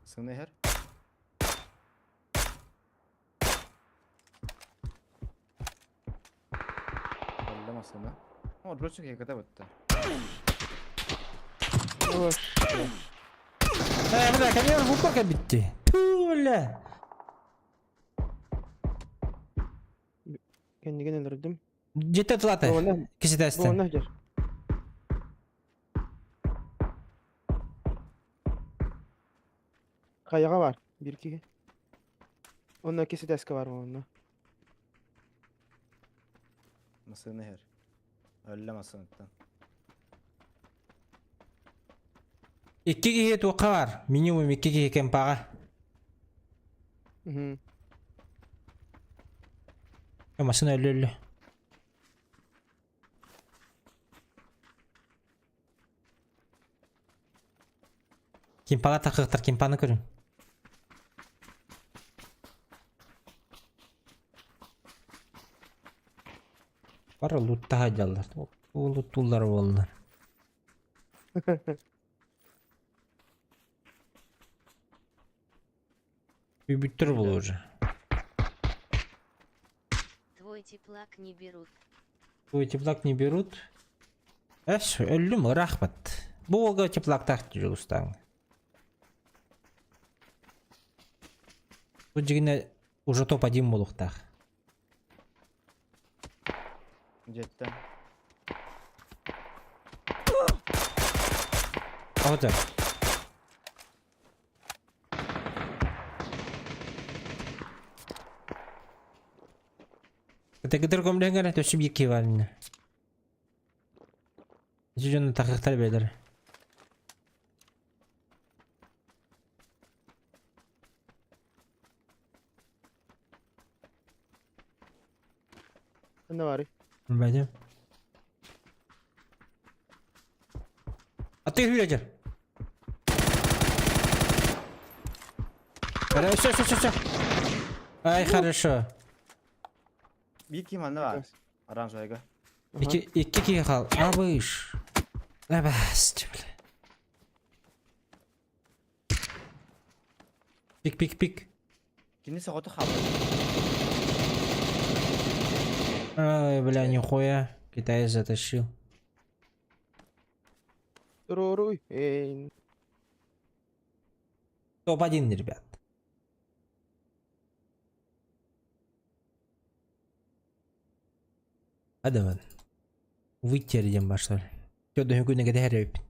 Sığını her. Ballama sığını. Ama Roçuk yakada bitti. Yavaş. Бля, камера в упор битти. Тууля. Kendine öldürdüm. Жетте тулаты. Головне, Кисетестен. головне гер. Kayağa var. Bir iki. Onun ikisi deske var mı onunla? Sığını her. Ölleme sığınıktan. Икки киге туққа бар. Минимум икки киге кемпаға. Hı hı. Масына өлі. Кемпаға тақықтар, кемпаны көрін. Бар лутта хаджалар. Луттулар болдыр. Büyüttür бұл уже. Твой теплак не берут. Твой теплак не берут. Әш, өлім рахмат. Бұға теплак тақты жылыстан. Бұл жігіне уже топ-1 болуқтақ. Cidden. Ağaca. Kita komden kan itu sibuk kiwan. Itu jangan takut beder. Ne var? Baca. Atıyor hüle Хорошо. Ай, хорошо. Bir kim anda var? Aranjayga. İki kal. Abış. Ne bas. Пик. Kini soğutu kaldı. Ай, бля, нихуя. Китай затащил. Руй. Эй. Топ-1, ребят. Hadi ben. Witch arayacağım başlar. Gördüğün güne kadar her öpün.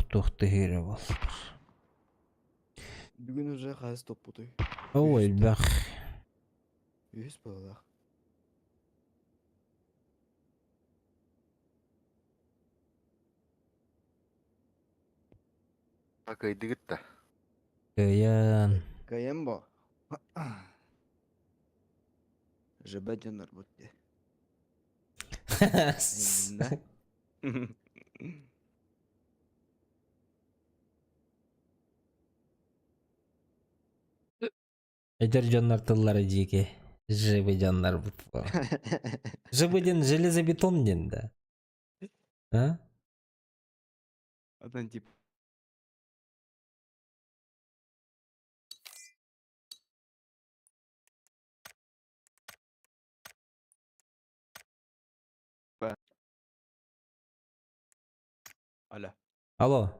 Tuh hero var. Bugün уже хаз топ бутой. Ой, бах. 100 балах. Kıydı gitti. Кыйын. Каем бо. ЖБ дюнер бутте. Да? Эдер жоннор тыллары жеке. Живы жандар бут. Живыден железобетон денді. А? Один тип. Алло. Алло.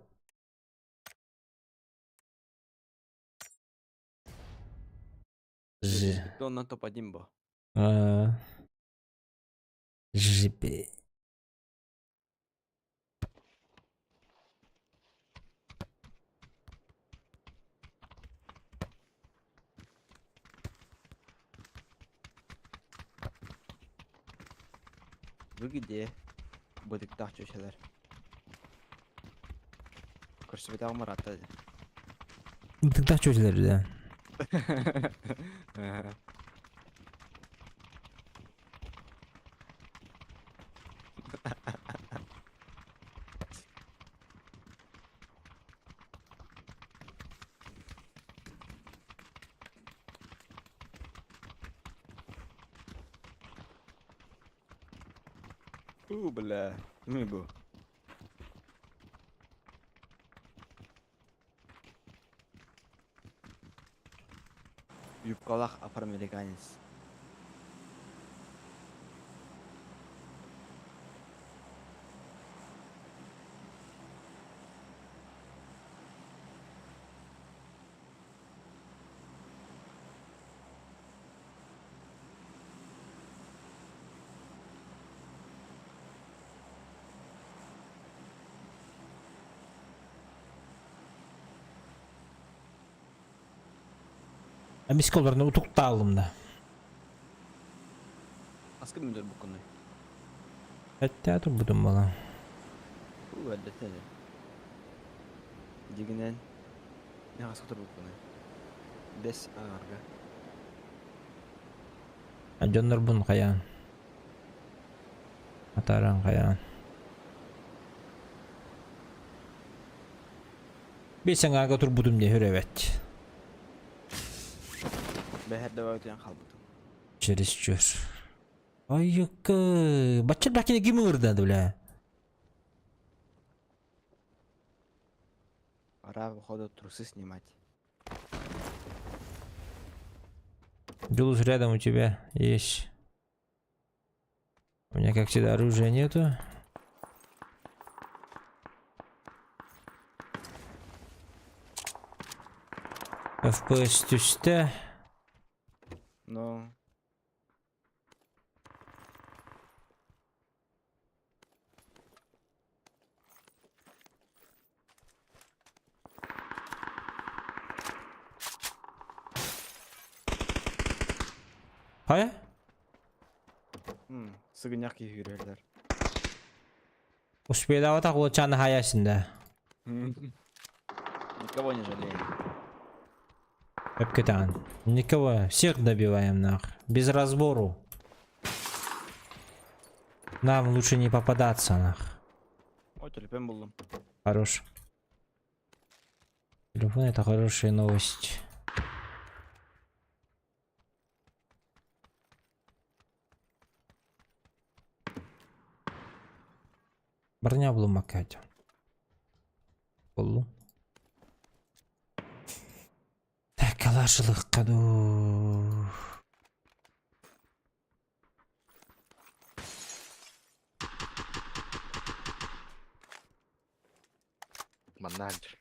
Бетон топ один бо. Жипе. Вы где? Будет так чучелер. Көрсөбөтө алмар атады. Тыңдап чөжлөр да. Бля. Ну бу. Юбкалах афроамериканец. Мисколларны утукта алдым да. Аскы мөндөр бу күнү. Әттә турбудum бала. Әлбәттә. Дигенән. Не аскы тур бу күнү. Бес аңарга. Жоннор бун каян. Атаран каян. Бесең ага турбудum де хүрөбөт. Бәһәрдә вакытын калбыды. Чересчур. Ай-юкы. Бачча бакине ким ырдады бля. Пора выходу трусы снимать. Джулус рядом у тебя есть. У меня, как всегда, оружия нету. FPS түсті. Но Қай? сыгыняк кийгилер. Успейді аватақ ол чаны хаясында. Никого не жалеем. Капитан. Никого. Всех добиваем нах. Без разбору. Нам лучше не попадаться нах. О, телефон булдым. Хорош. Телефон это хорошая новость. Броня был макать. Полу. Так, калашылық қаду. Манадж.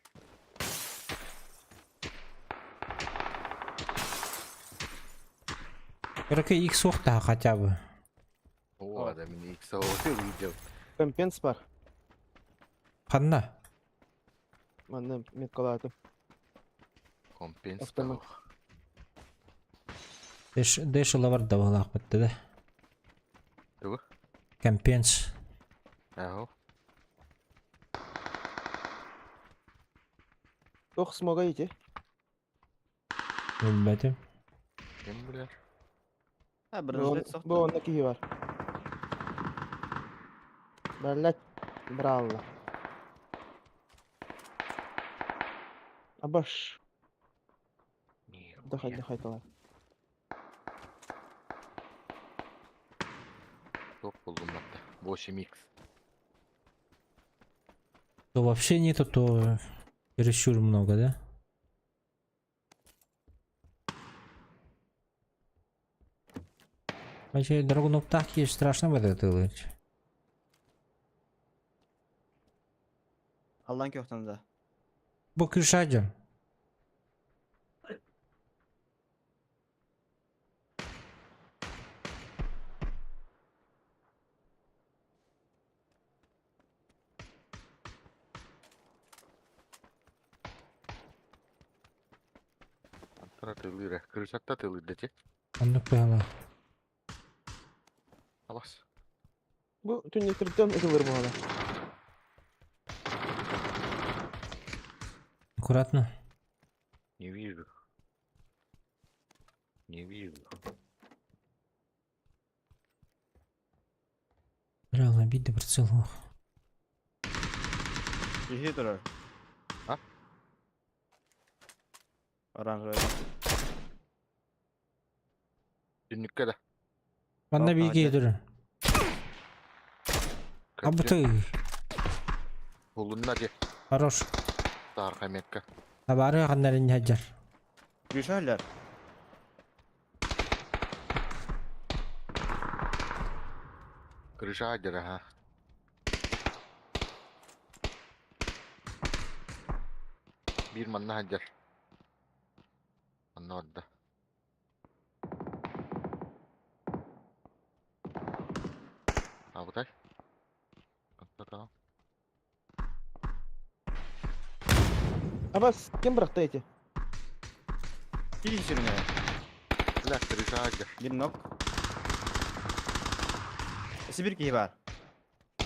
Короче, X оқта хотя бы. О, да меня икса увидел. Компенс бар. Қанна? Мана меткалаты. Компенс. Автомат. Дэшила бар да балақ бітті да. Тугу? Компенс. Ау. Yok smoga iti. Bilmedim. Kim bilir? Ha Bu birinci red soktu. onda kihi var. Berlet. Bravo. Abaş. Niye? Dıkay talar. Çok buldum hatta. Boş mix. То вообще нету, то чересчур много, да? Вообще, дорогу на птахи страшно будет делать. Allah'ın kökten de. Bu Kürşat'cığım. Antara tığılır. Kırışakta tığılır dedi. Anlık bağla. Alas. Bu tünyetirden ıtılır bu hala. Аккуратно. Не вижу. Не вижу. Реально обидно прицел. Yeşil durur. Ha? Orange. Günlükte de. Bana Yok, bilgi hadi. yedirin. Abi ты. Bulunma diye. Хорош. Arka mekka. Haber yakınların hacer. Gülşahlar. Kırışa acıra ha. Bir manna hacer. Manna orada. Abutay. Tamam. Abbas kim bıraktı iti? Bir kişi mi? La kırışa acır. Bir nok. Bir kişi var.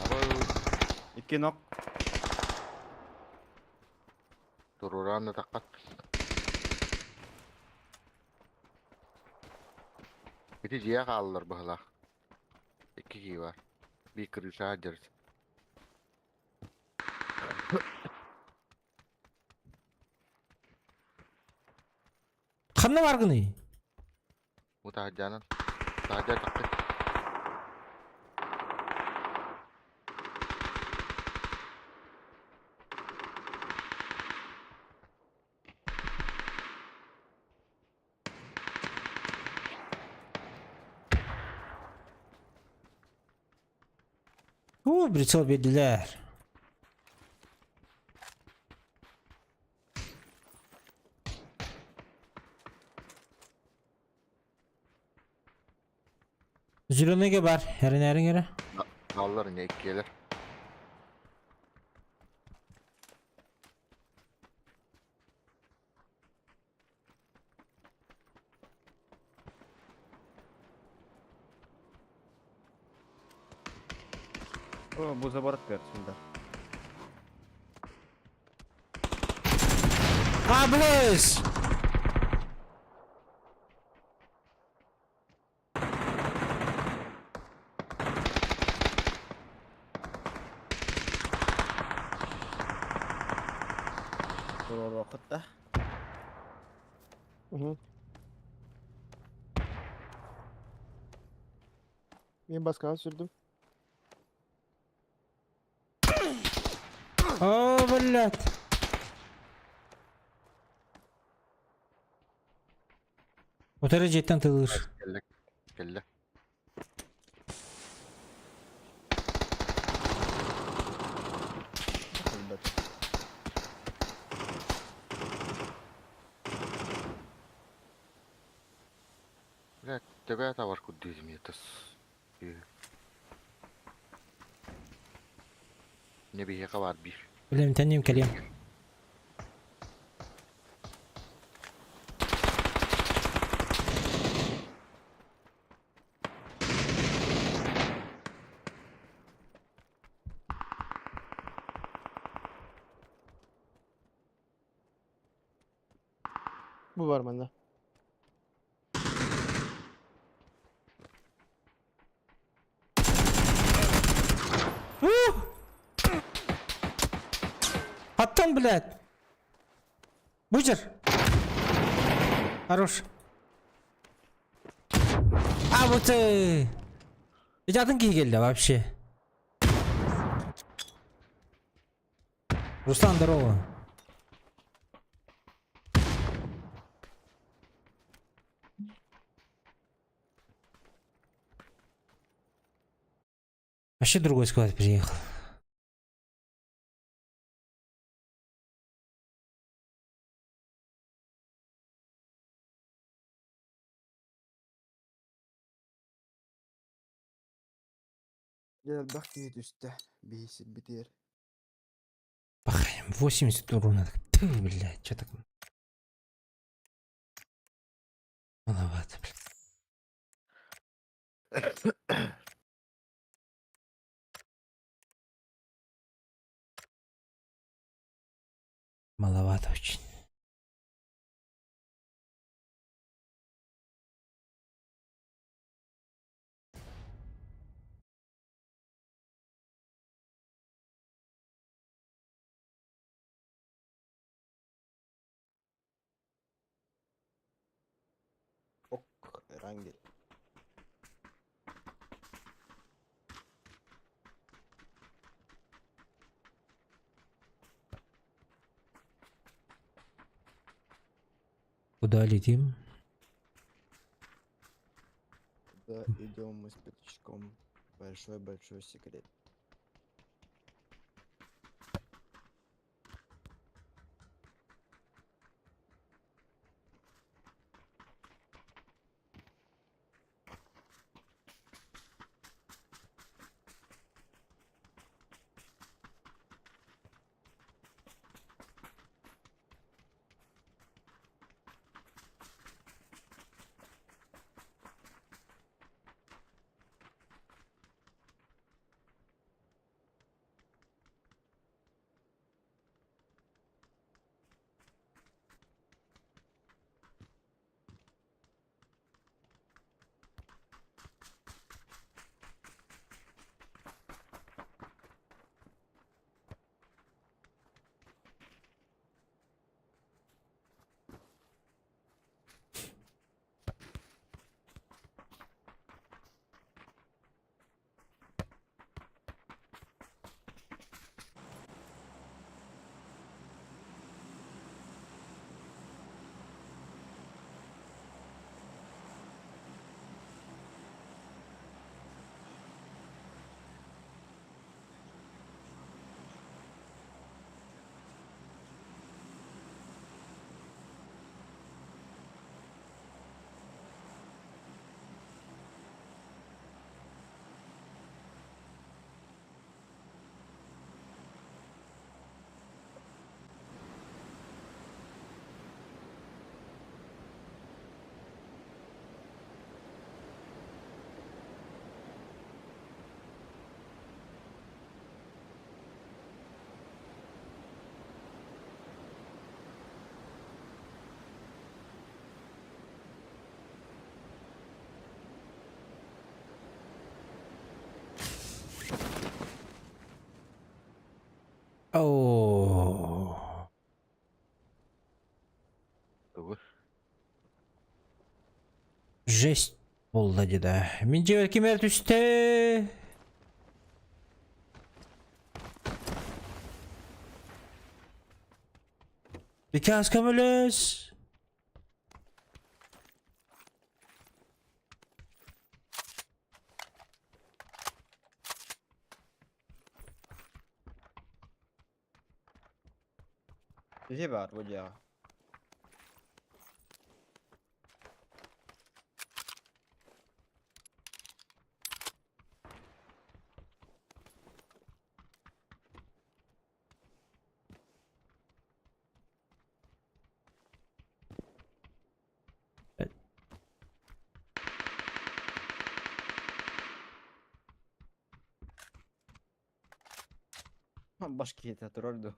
Ama İki nok. dururanı takat. Bir ciye kalırlar bahla. İki kişi var. Bir kırışa acır. Kanna var gını. Bu tahacanın. Tahaca taktı. Прицел verdiler. Zülüne var. Her yere. Dallar ne iki gelir. Bu zabarat ver şimdi. Ablas. Doğru vakitte. Hı. Ben baskıya sürdüm. О, блядь. Otara jetten tığılır. Kelle. Kelle. Блядь, тебя товар куда изменит? Ne bir yaka var bir. Bilmem tanıyım kalem. Bu var bende. Оттан, блядь. Бужер. Хорош. А вот жадың келді вообще. Руслан, здорово. Вообще другой склад приехал. Gel bak git üstte. Bihisi biter. Bakayım 80 урона. Тьфу, блядь, что такое? Маловато, блядь. Маловато очень. Ok, Erangel. Куда летим? Да, идем мы с пятачком. Большой-большой секрет. Oo. Dur. Жесть болды деді. Мен жіберген мәрт үсті. Бекас көміліс. Где var bu ya? Başka yete trolldu.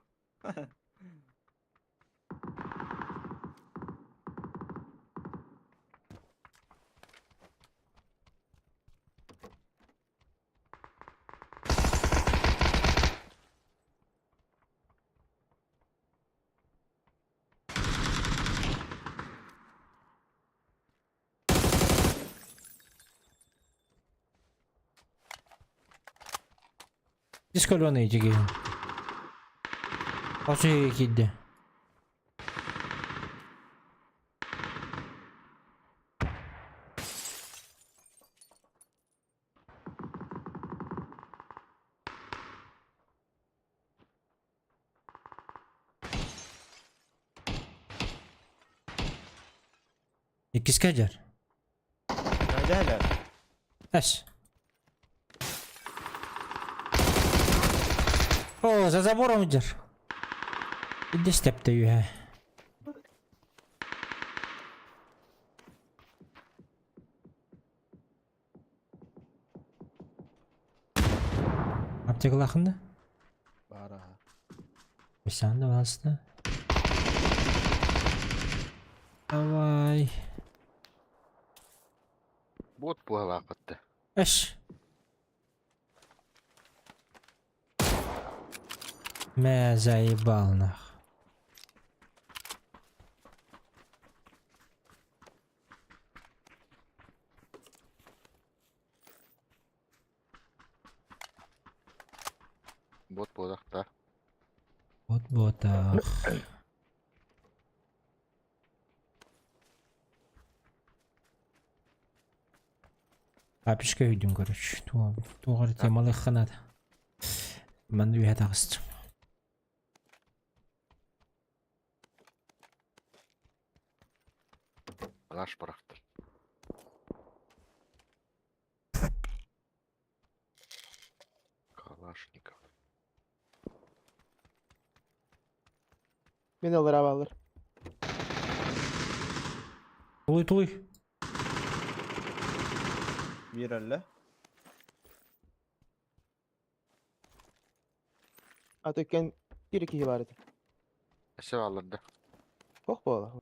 Diskolonu iyice gelin. Fasulye giddi. İkiz kacar. Hadi hele. Eş. O, za zaborом идешь. Иди stepte yuhe. Apteka yakında. Бар аға. Bir saniye de bastı. Давай. Bot bu vakıttı. Eş. Me zayibalnах. Bot bu vakıttı. Вот ботах. Папишка үйден короче. Туғар темалы қанады. Мен үйе тағыстым. Flash bıraktı. Kalaşnikov. Beni alır abi alır. Тулый. Bir öyle. Atökken 1-2 ibareti. Eşe alırdı. Çok bu ola.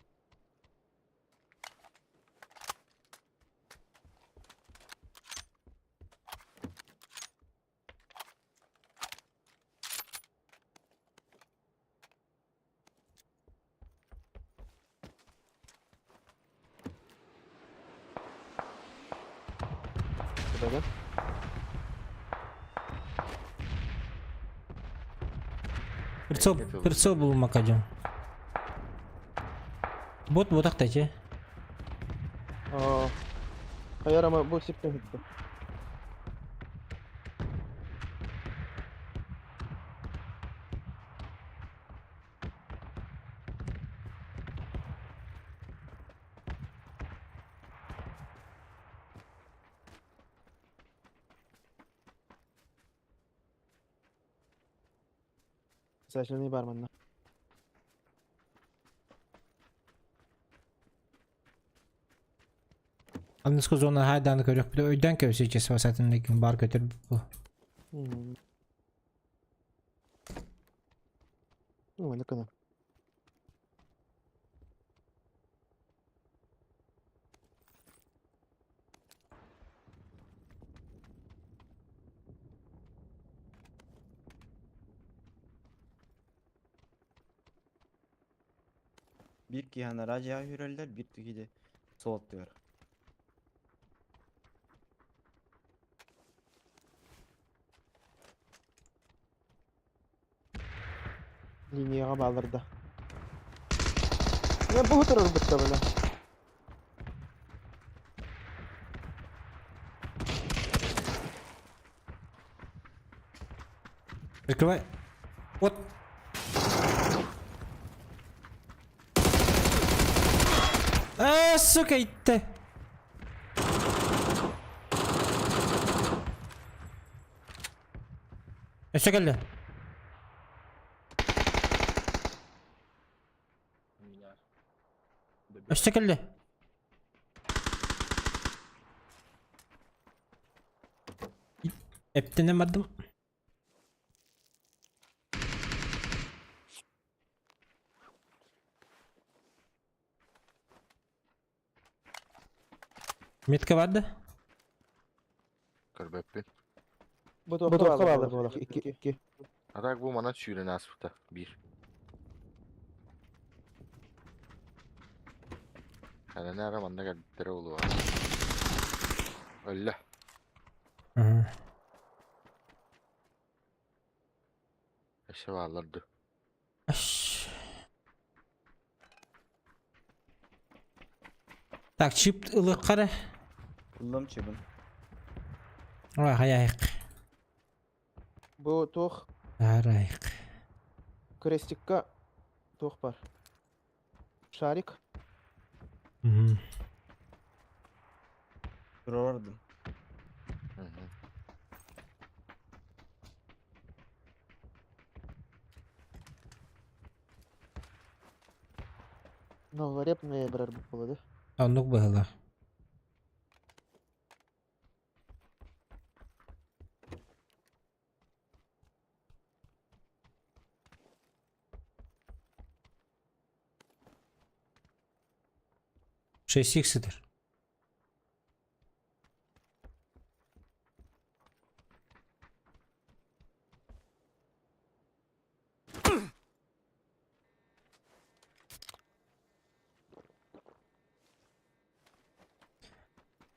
Buradan. Прицел был макадем. Bot botaktacı. Aa. Hayır ama bu sipten gitti. Saçlarını barmanla. Alınız kız ona haydanı körük. Bir de öyden kövseyeceğiz vasatındaki bar götür bu. Ne kadar? Bir ki yana raja hürerler, bir ki de soğut diyor. Liniyaya bağlardı. Ya bu tarafı bitti böyle. Прикрывай. Вот. Сука, иtti. Eşe geldi. Eşe geldi. Eptinemedim. Metka vardı. Kırbepin. Bu topta bağlar bu olak. 2. Atak bu bana çüyle nasipte. 1. Hele ne aramanda geldikleri oğlu var. Öyle. Hı. Sevallardı. Аш. Так, чип ылык кара. Kullam çibin. Ой, хаяйык. Bu toh Арайык. крестикка toh бар. Шарик. Мгм. Durardım. Hı hı. Налареп не берер болады. Онук быгыла. Шесть иксидер.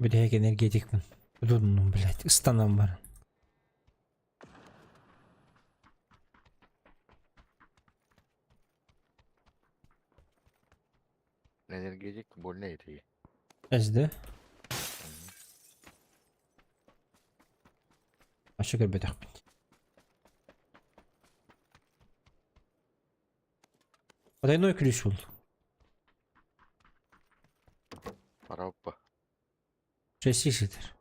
Блядь, энергетикмін. Дудным, блядь, станам бар. Energetik bol neydi? Әзді. Ашы көрбет ақпын. Потайной ключ был. Para hoppa. 6 иксидер.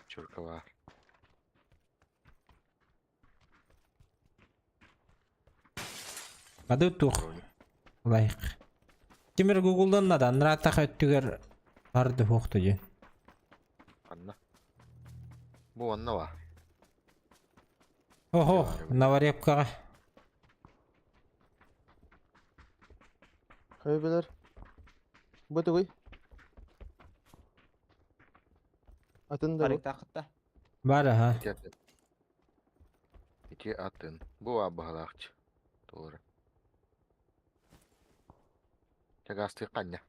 Çurka var. Ады тух. Лайық. Темір Google'дан надан ратақа өттігер барды хоқты же. Anla. Bu anla var. Охо, наварепкаға. Хайбелер. Bu da koy. Atın da bu. Tarik takıtta. Бары, ха. İki atın. İki atın. Bu var bahalakçı. Doğru. Çagastı kanya.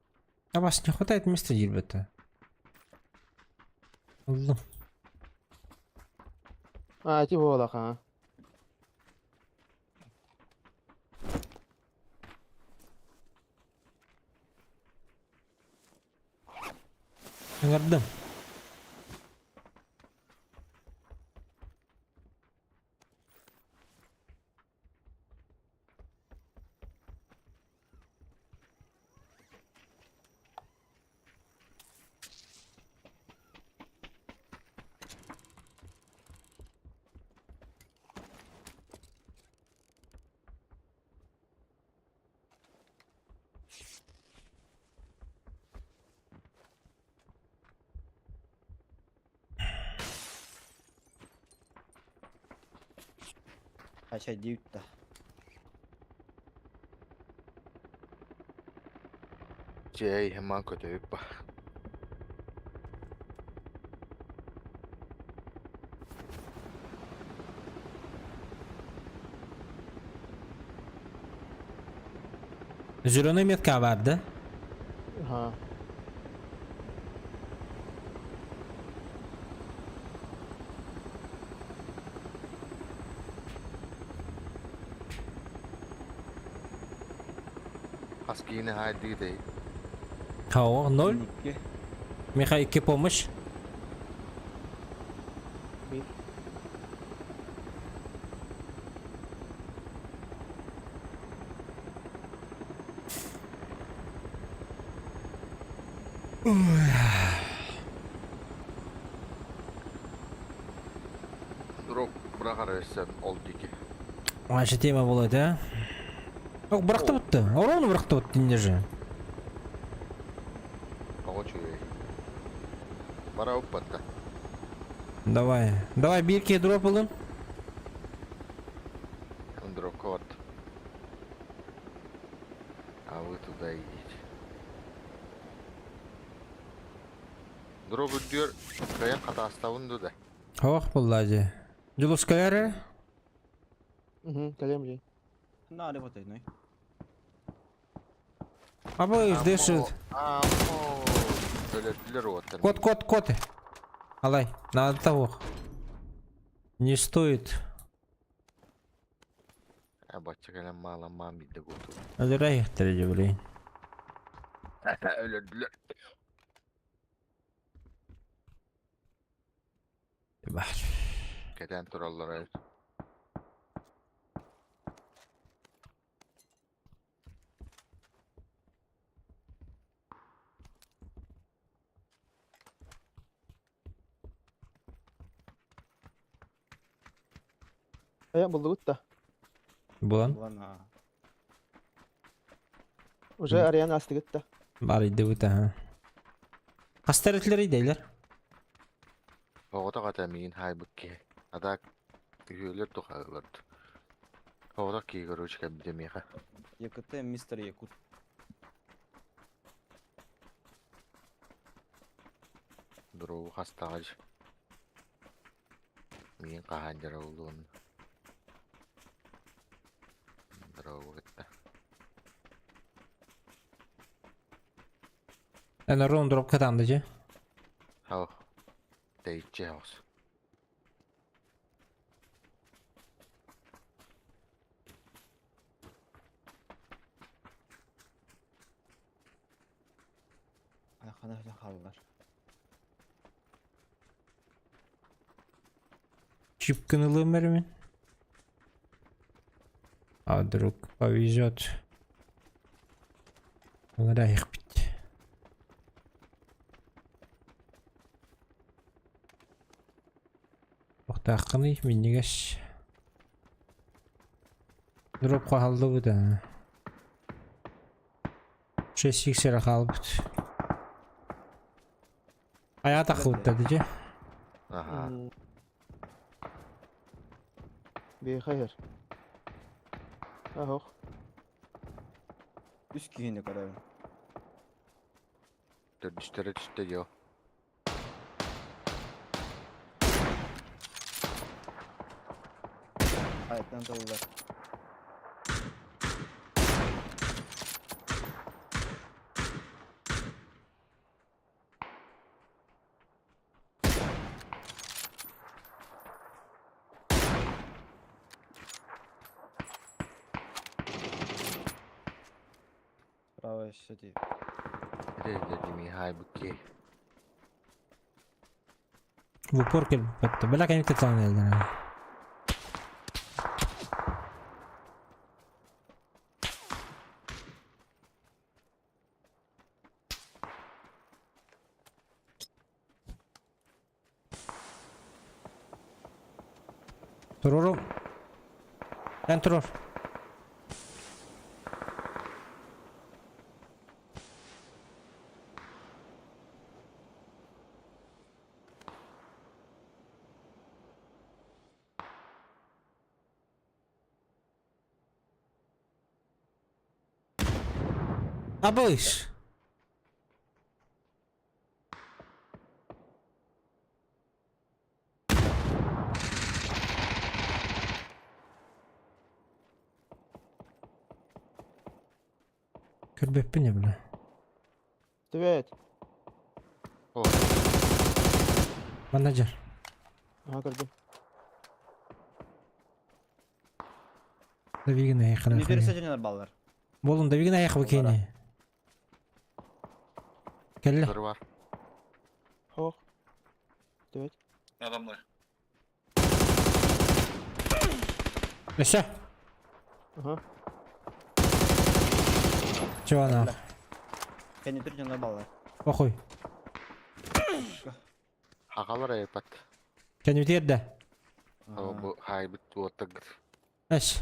А вас не хватает места, ребята. Алло. Ha, ti bu olaq ha. Аңырдым. Kaça deyip da. Şey hemen kötü bak. Зеленый метка vardı. Ha. Husky yine haydi değil. Хау, 0. İki. Миха 2 помощь. Bir. Drop bırakar versen oldu ki. Аңшы тема болады, а? Ок, бырақта бұтты. Ровно бырақта бұтты, не же. Kava çöğü. Para hoppatta. Давай. Давай, бирки дроп алın. Drop kovat. А вы туда идите. Drop diyor. Kaya kata astavundu da. Ох, бұллады. Жылускалары? Hı, kalem же. Ne arif atayım ne? Абы, ждеші. Амо. Öyle o atan. Кот. Алай, надо того. Не стоит. Batça gelen mağlanmağın bir de kutu. Öyle ayıktırıcı burayı. Öldürdüler. Var. Keden turallara. Bulduk da. Bulan. Ulan ha. Уже arayan astı gitti. Barıydı bu da ha. Hastalıkları değiller. Oğda katamin haybuki. Adak üyeler tukağılırdı. Oğda ki görücü bir demeye. Yakıtı Mr. Yakut. Duru hastacı. Min kahancara olduğunu. Duru gitti. Yani ron drop katandıcı. Hao. Değitçi olsun. Ayakana öyle kaldılar. Чипканылым мермен. А вдруг повезет. Onlara ayık bitti. Vakti hakkını minnigeç. Drop kaldı bu da. 6x'e kaldı. Ayağa takıldı dedice. Aha. بخير اهو Üst giyini kadar. Dönüştere düştü diyor. Ayaktan kaldılar. Bravo eşedi. Bir de dediğimi haybuki. Bu porkel battı. Bela kayıp tutan elden. Tururum. Ben turur. Abış. Kırbep ne bile? evet Manager. aha gördüm Da vigin ayakına Bir koyayım. seçenler ballar. Bolun da vigin ayak bakayım. Kelle. Dur var. اهو evet Adamlar. Aşağı. aha Çavana. Kendi bir canlar ballar. Okuy. Hakalar ayıpat. Kendi bir yerde. Ama bu haybut tuotagır. Aş.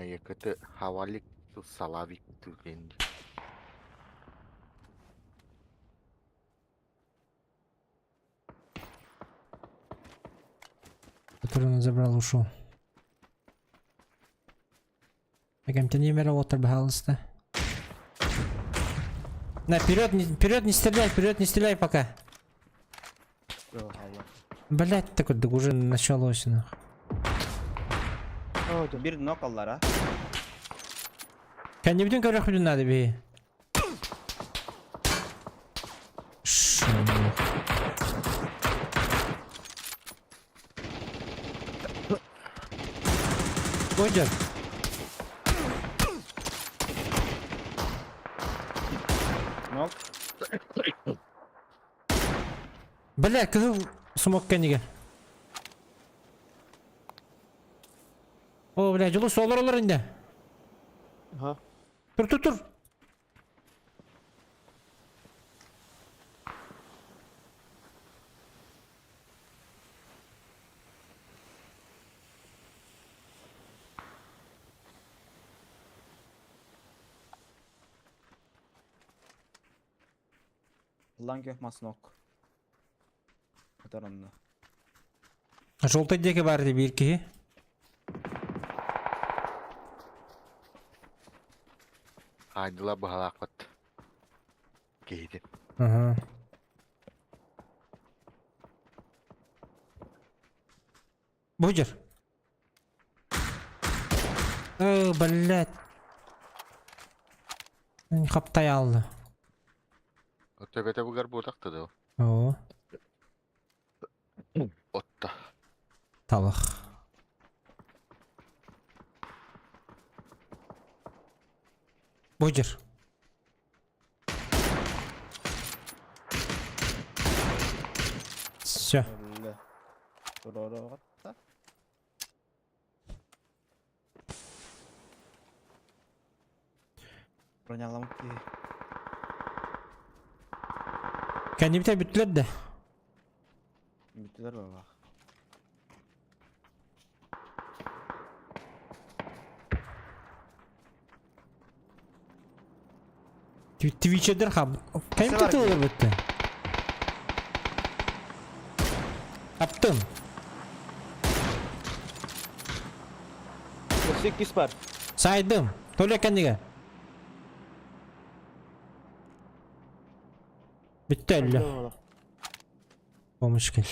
Yakıtı havalik tu salavik tu kendi. Который он забрал, ушел. Агам-то не меровотер, пожалуйста. На, вперед, вперед не стреляй пока. Yok Allah. Блять, так вот, уже началось, нахуй. öldü Bir knock aldılar ha. Kendi bütün kavrak bütün надо bir. Hocam. Nok. Bile kızı smoke kendigen. O bile julus olur indi. Ha. Dur. Lan göhmas nok. Kataranda. Жолтай деке бар ди bir iki. Haydılar bahalak bat. Giydi. Aha. Бужер. Блядь. Хаптай алды. O tepede bu gar bodak da o. О, Otta. талах. Бужер. Все. Öyle. Doğru hatta. Bronyalamık ki. Kendi biter bütüler de. Bütüler var bak. Twitch'edir ha. Kendi var biter ki. olur bitti. Yaptım. 8 par. Saydım. Söyle kendine. Bitti elle. Tamam. O müşkil.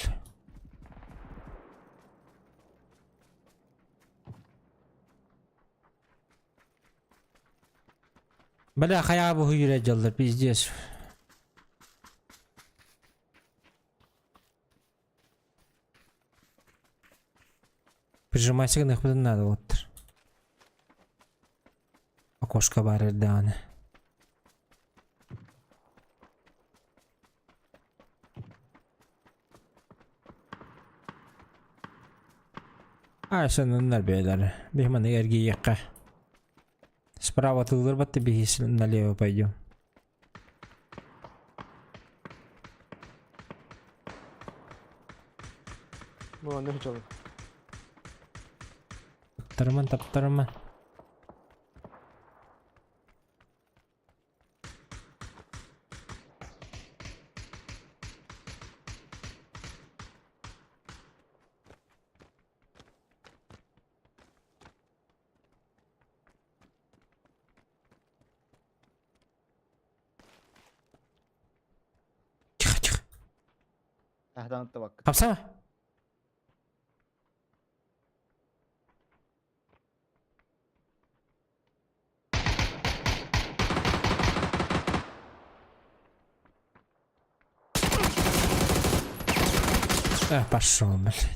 Bela haya bu hüyre callar biz diyoruz. Прижимайся к нахуй надо вот. Окошко бар Эрданы. Айсанындар бейлер. Бихманы эрги якка. Справа тылдыр батты бихис налево пойдем. Bu ne çalıyor? Таптарман. Çık. Ahdanıtta bak. Kapsana. Пошел, блядь.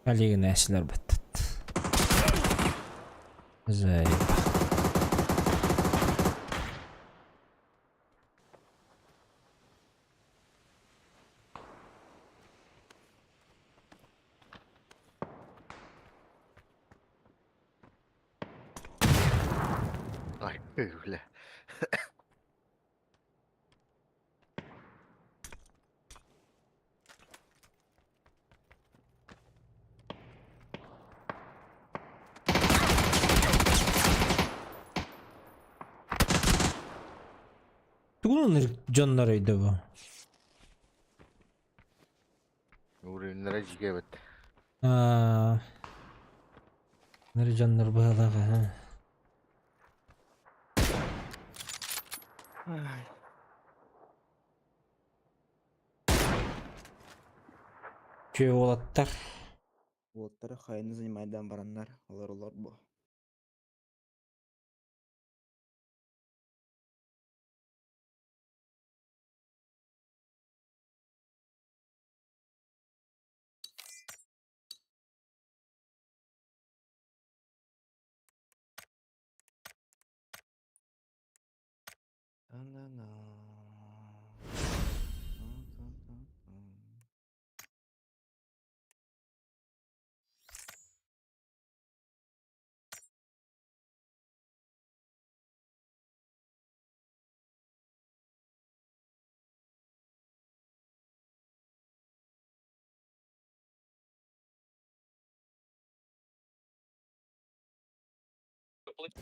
Олег Насилар баттат. Заеб. Ay öyle. Kullanır canlarıydı bu. Ürünlere cige bet. Aa. Nere canlar bu halaga ha. Köy olattar. Bulutları hayını zıymaydan baranlar. Olur bu. Та-на-на. Та-та-та-та.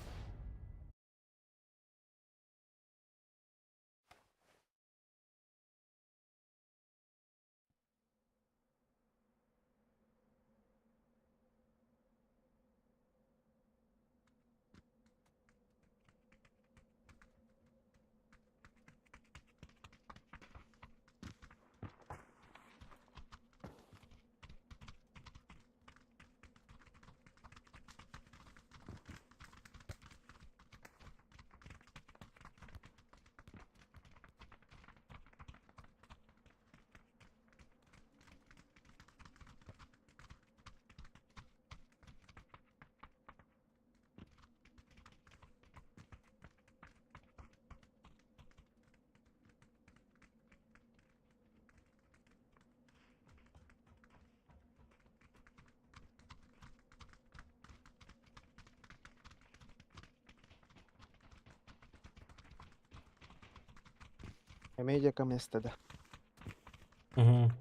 Медіакам естеде. Угу.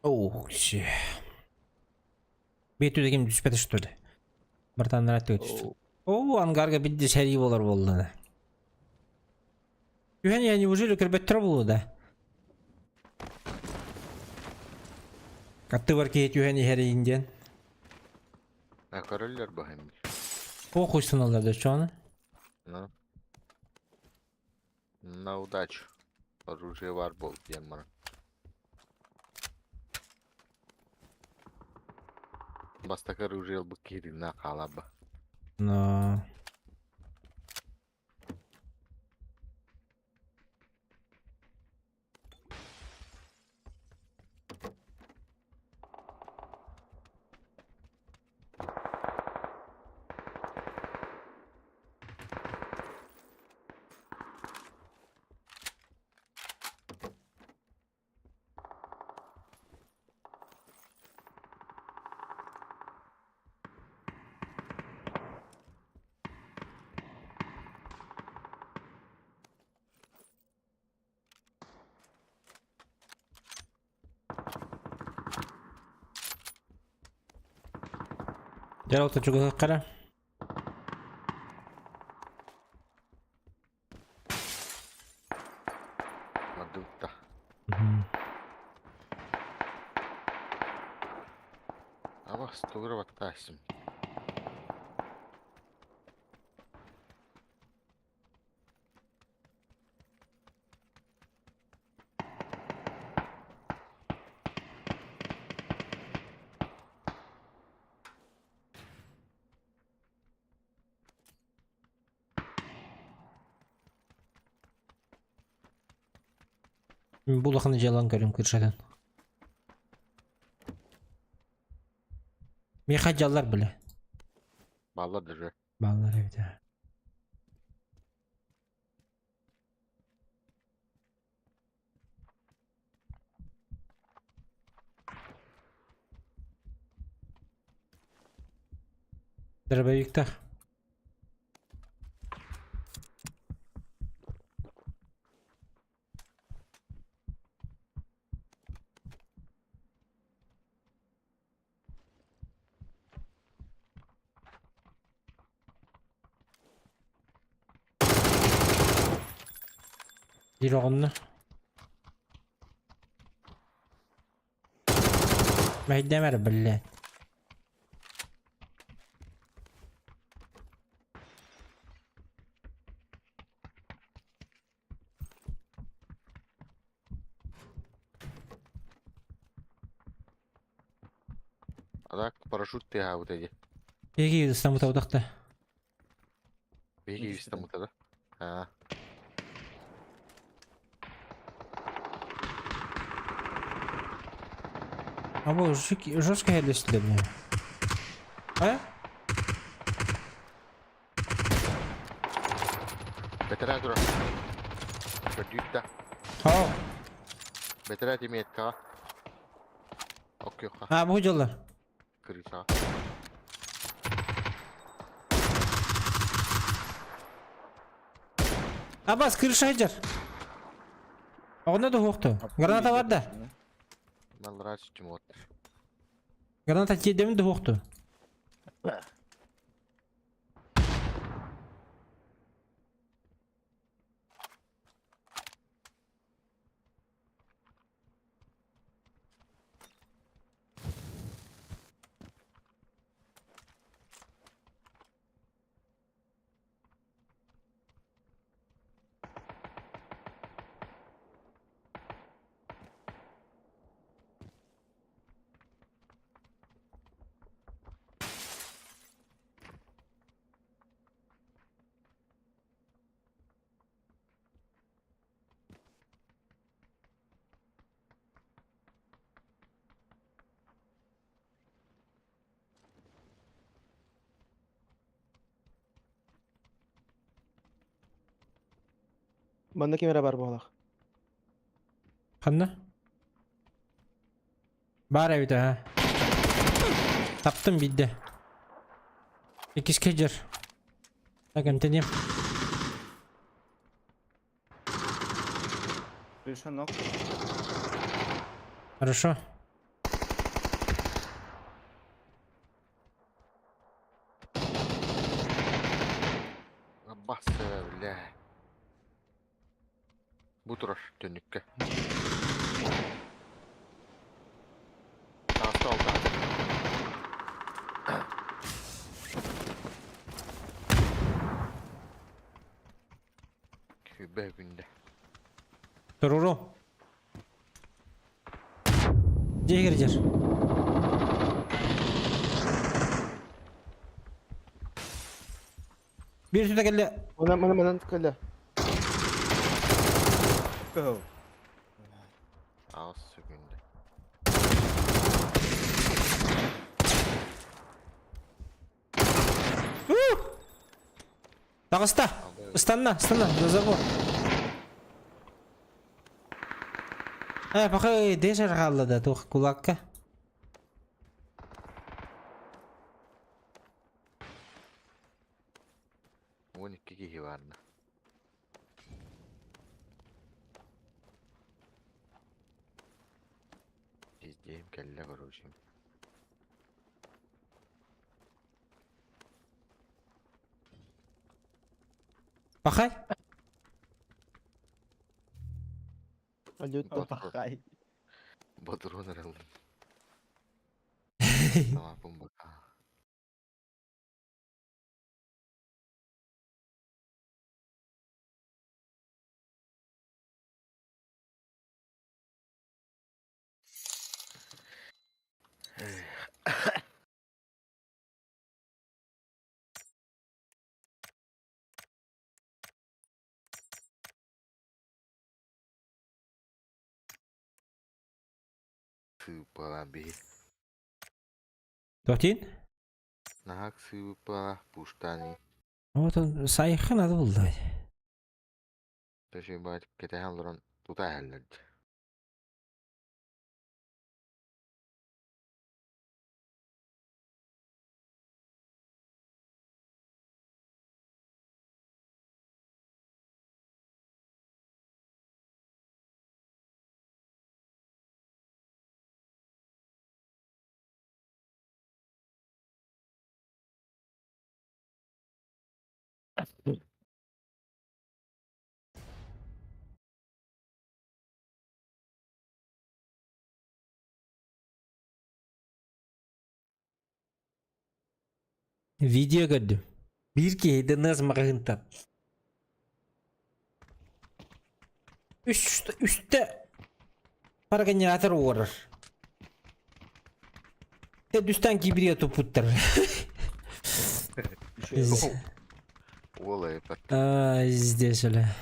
Оу, ше. Бетуде ким түспеді что ли? Bir tane rahat düştü. Oo, angarga bir de seri olur vallahi. Yani уже кірбеттір болу да. Katты бар кейт юхани хәрі инден. Körüller bakayım. Похуй сыналарда şu an. Ну. На удачу. Оружие var bol diyen bana. Bastak оружие bu kirina kalaba. Но... Gel otur çok kara. Madutta. Ama stogra battaysın. Мен бұл ақыны жалан көрім кіршадан. Меха жалар біле. Ballar dırı. Bağlar evde. Дробовик-то. Bir oğlunu. Ben demedim bile. Adak paraşüt diye ha bu dedi. Peki İstanbul Tavuk'ta. Belki İstanbul'da da. Ha. Ama жестко hedefli mi? Ha? Betere dur. Gördük de. Ha. Betere demeyet ka. Ok yok ha. Ha bu hocalar. Kırısa. Abbas kırışa hacer. Onda da hoktu. Granata var da. Mal rahat içim ot. Granata demin de hoktu. Bende kamera var bu halak. Kanna. Var evde ha. Taptım bildi. 8 kecer. Bakın deneyim. Крыша ног. Хорошо. Abbas öyle. Bu durar dönükke. Hasta oldu. Kübe günde. Dururu. Cehircer. Bir süre geldi. Bana tıkala. Go. Ağız günde. Так, оста. Станна. За забор. Пока дешер қалды да тоқ кулакка. On iki kihi varna. İzleyeyim kelle var hocam. Bakay. Алютта. Пахай. Badron herhalde. Tamam bu bak. sığıp balan bir. Tohtin? Nahak sığıp balan puştani. Вот он сайхан ады булды. Taşıyın baytıp ketehen duran tuta herlerdi. Video gördüm. Bir keyde nazmağın Üstte organizatör uğrar. Te düstten kibriye toputtur. Olay pat. Здесь öyle.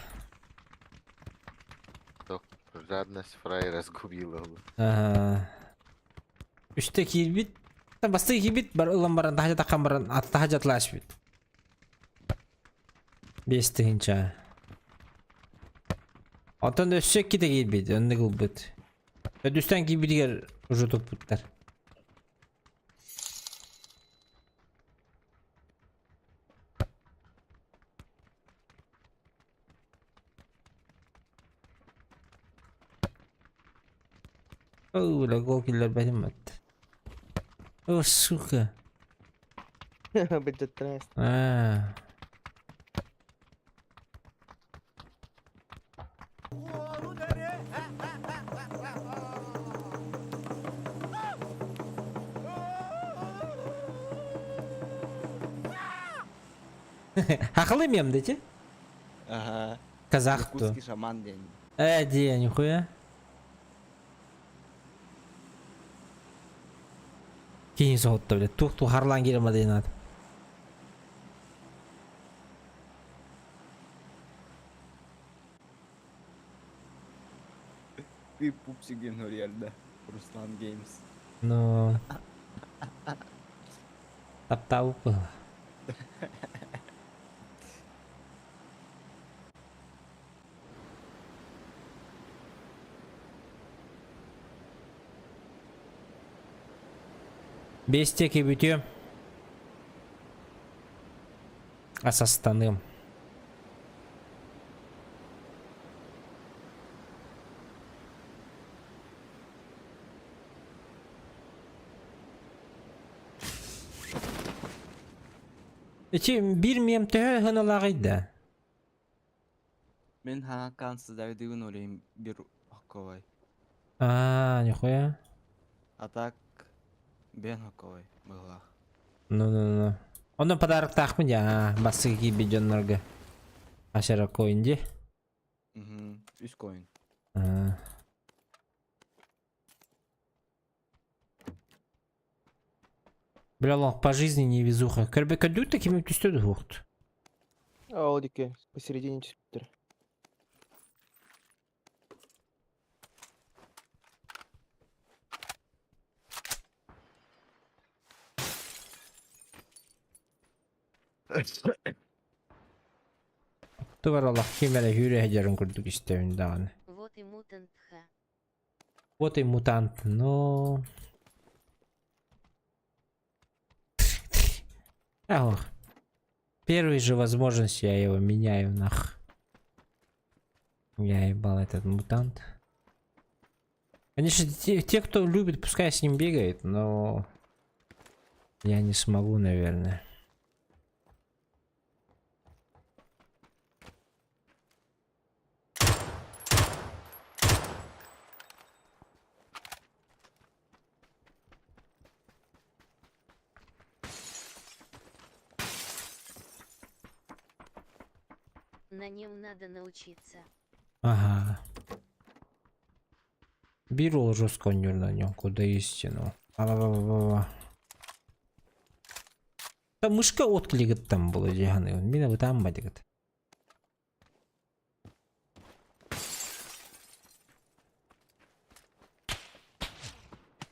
Жадность фраера сгубила бы. Üstte kilbit. Bastı kilbit bar ulan baran tahaja takkan baran tahaja tlash bit. Besti hincha. Atan ösek kite kilbit. Önde kilbit. Ve düstten kilbitiger ucu toputlar. Oh, la gol killer benim attı. Oh, suka. Будет трасс. Haklı mıyım dedi? Ага. Казах то. Якутский шаман день. Де, нихуя. Кейін соғытты білет. Тух харлан келе ма дейін ады. Ты пупсик гейм реально. Руслан Геймс. Ну. Таптау бұл. Бестеки бітем. Асастаным. Bir miyem tühe hınalağıydı. Мен ханакансыздардыгын ойлойм бир хоккобой. Нихуя. А так бен хоккобой была. Ну. Ondan padarak takmın ya. Bası gibi canlarga. Aşağı koyunca. Üst koyun. Бля, лох, по жизни невезуха. Кърбе кадут такими тюстёд хухт. Аудики посередине диспутера. Tuvar Allah kimere hüre hecerin kurduk işte önden. Вот и мутант ха. Вот и мутант, но... Ох. Первой же возможности я его меняю нах. Я ебал этот мутант. Конечно, те, кто любит, пускай с ним бегает, но... Я не смогу, наверное. На нем надо научиться. Ага. Bir ol жестко на нем, куда истину. Там мышка отклигит там было жаганы. Мина вы там бадигит.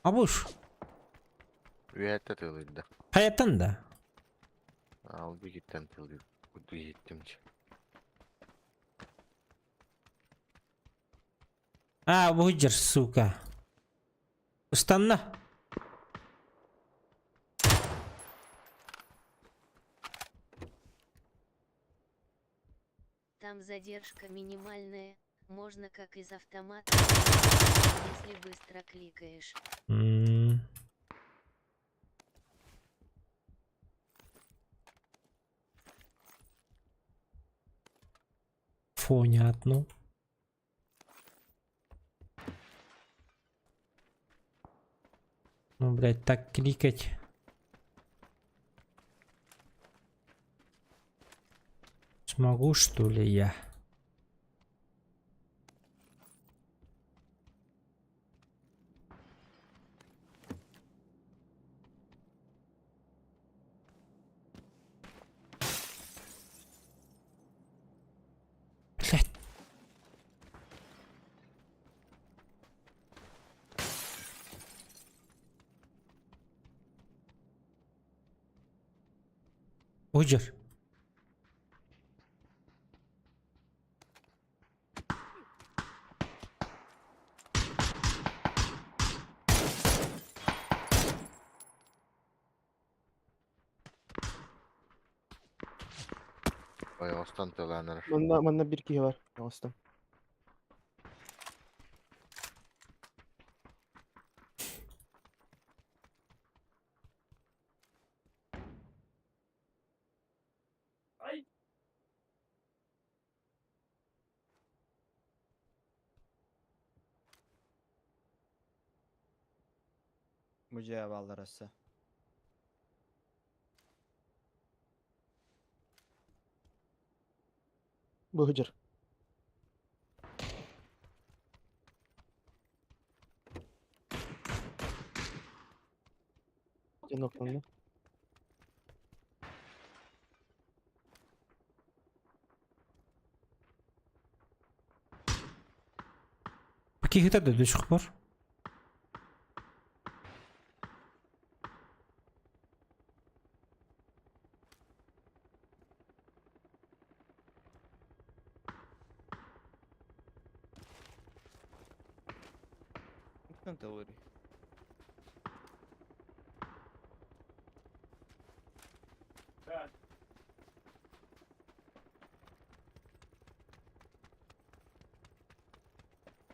Abuş. Üyette tığlıydı. Hayattan da. Al bir gitten tığlıydı. Kudu gittimci. А, Вуджер, сука. Устанна. Там задержка минимальная, можно как из автомата, если быстро кликаешь. Понятно. Ну, блядь, так кликать. Смогу, что ли, я? Блядь. Уджер. Bayağıstan tığlanır. Bende 1-2 var. Yavaştan. Bu cevap arası. Bu Hıcır. Sen noktanı. Каких это до сих пор? Lütfen teori.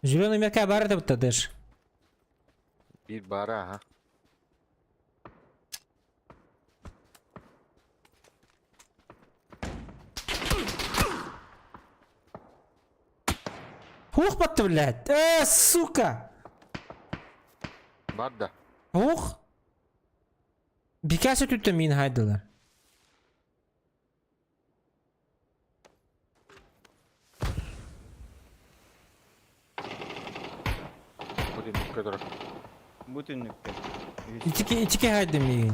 Зеленый метка бар деп тадыш. Bir bara ha. Ух, батты, блядь. Сука. Var da. Ух. Birkaç tütte min haydılar. Kudin bu kadar. Bütünlükte. İçiki haydı min.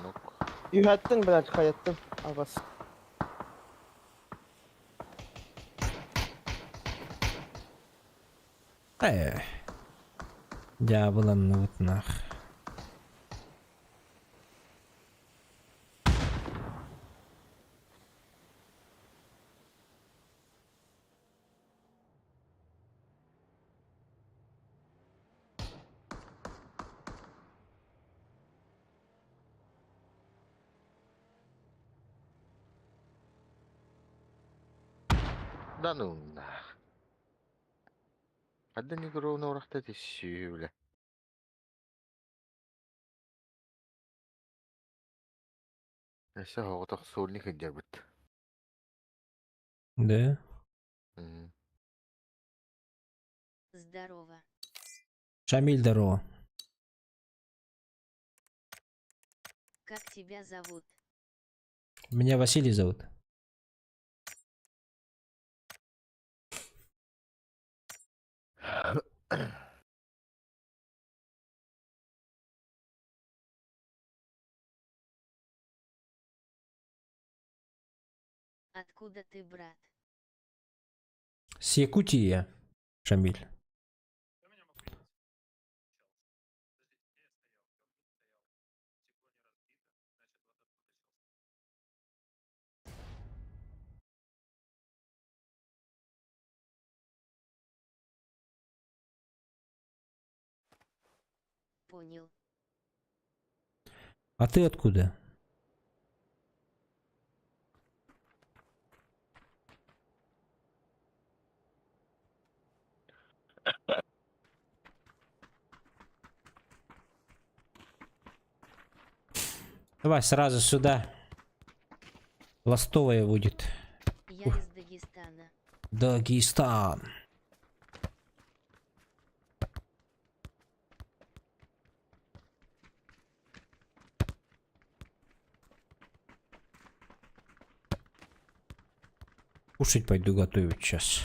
Nok. Ühettin birazcık hayattın. Agas. Ya bulan nıvıtnak. Danunna. Hadda ni guru no rakta tissule. Neyse o taqsulni kıcabıt. Да. Здорово. Шамиль, здорово. Как тебя зовут? Меня Василий зовут. Откуда ты, брат? С Якутии я, Шамиль. понял. А ты откуда? Давай сразу сюда. Ластовая будет. Я из Дагестана. Дагестан. Кушать пойду готовить сейчас.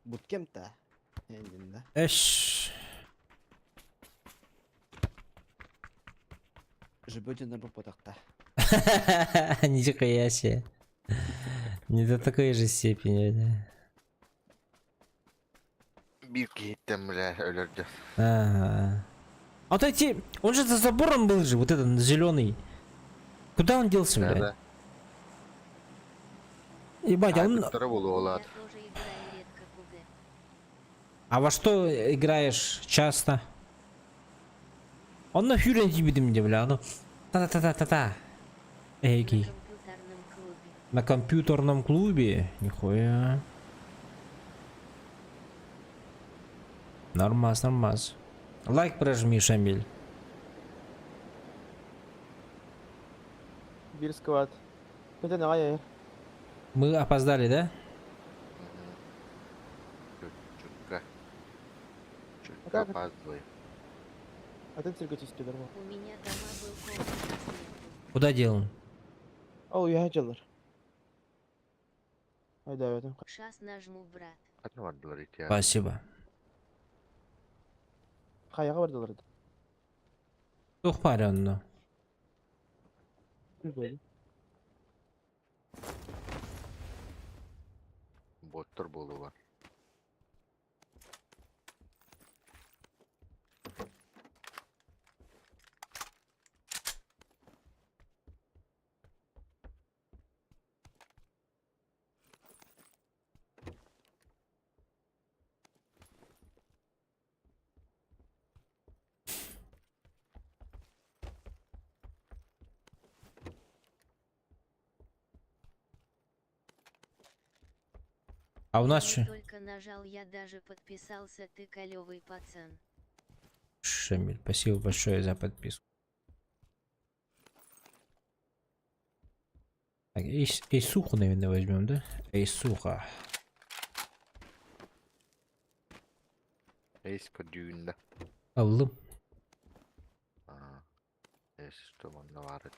Буткемта. Endinde. Эш. Живете на работах-то. Нихуя себе. Не до такой же степени, да. Bir gittim bile ölürdü. Ага. А вот эти... Он же за забором был же, вот этот зеленый. Куда он делся, блядь? Nerede? Ебать, а он... Aykutları bulu Я olar. тоже играю редко ПГ. А во что играешь часто? Он на Фюрен тебе демде, бля, ну. Та-та-та-та-та-та. На Эйки. компьютерном клубе. На компьютерном клубе? Нихуя. Нормас, нормас. Лайк прожми, Шамиль. Bir squad. Kötü ne hayır. Мы опоздали, да? Çocuklar. Çocuklar Как это? опаздывает. А ты циркать istiyorlar mı? У меня дома был комплекс нету. Куда делан? Al uyuyacaklar. Haydi evet. Шас нажму, брат. Hadi vardılar ihtiyar. Спасибо. Kayağa vardılar. Тухпаренно. Böyle. Botlar bolu var. А у нас Не что? только нажал, я даже подписался, ты клёвый пацан. Шамиль, спасибо большое за подписку. Так, Эйсуху, наверное, возьмем, да? Эйсуха. Eisko düğünde. Aldım. Aa. Esto bunda vardı.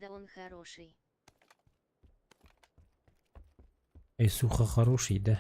Да он хороший. Эйсуха хороший, да?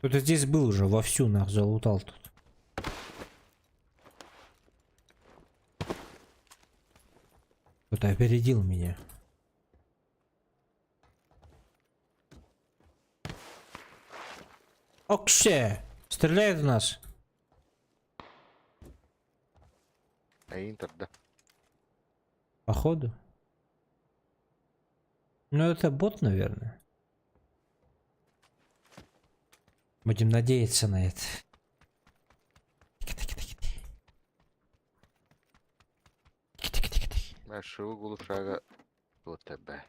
Кто-то здесь был уже, вовсю нах залутал тут. Кто-то опередил меня. Окше! Стреляет в нас. Интерда. Походу. Ну это бот, наверное. Будем надеяться на это. Ben şu guluşağı bu tebe.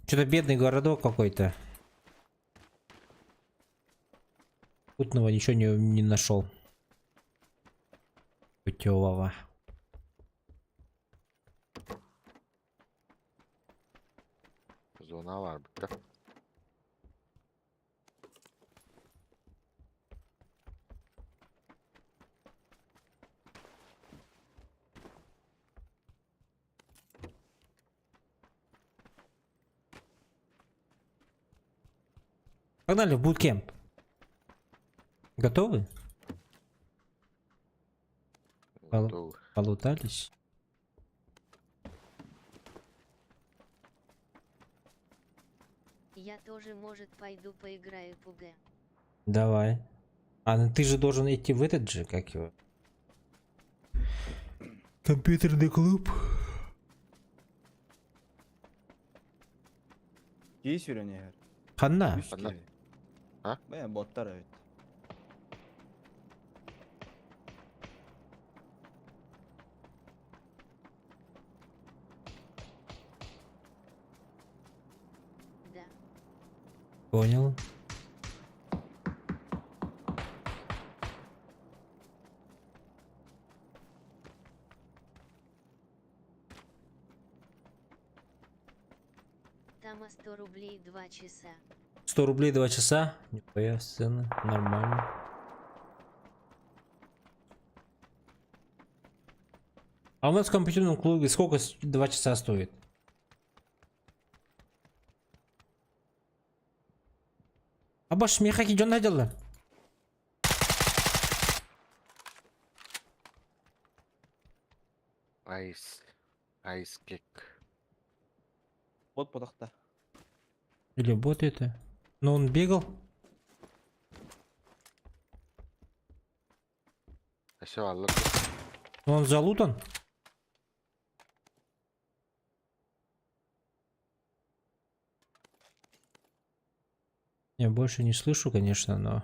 Что-то бедный городок какой-то. Путного ничего не нашел. Путевого. Zona var burada. Погнали в буткемп. Готовы? Готовы. Полутались. Я тоже, может, пойду поиграю в УГ. Давай. А ну ты же должен идти в этот же, как его? Компьютерный клуб. Iyi sürünüyor her. Хана. Üst Bana- gibi. Ha? Baya botlar evet. Да. Понял. Там 100 рублей 2 часа. 100 рублей 2 часа. Нихуя, сцена. Нормально. А у нас в компьютерном клубе сколько 2 часа стоит? Абаш мехаки жон найдылар. Ice kick. Bot podakta. Или бот это? Но он бегал. Aşağı alır. Но он залутан. Я больше не слышу, конечно, но...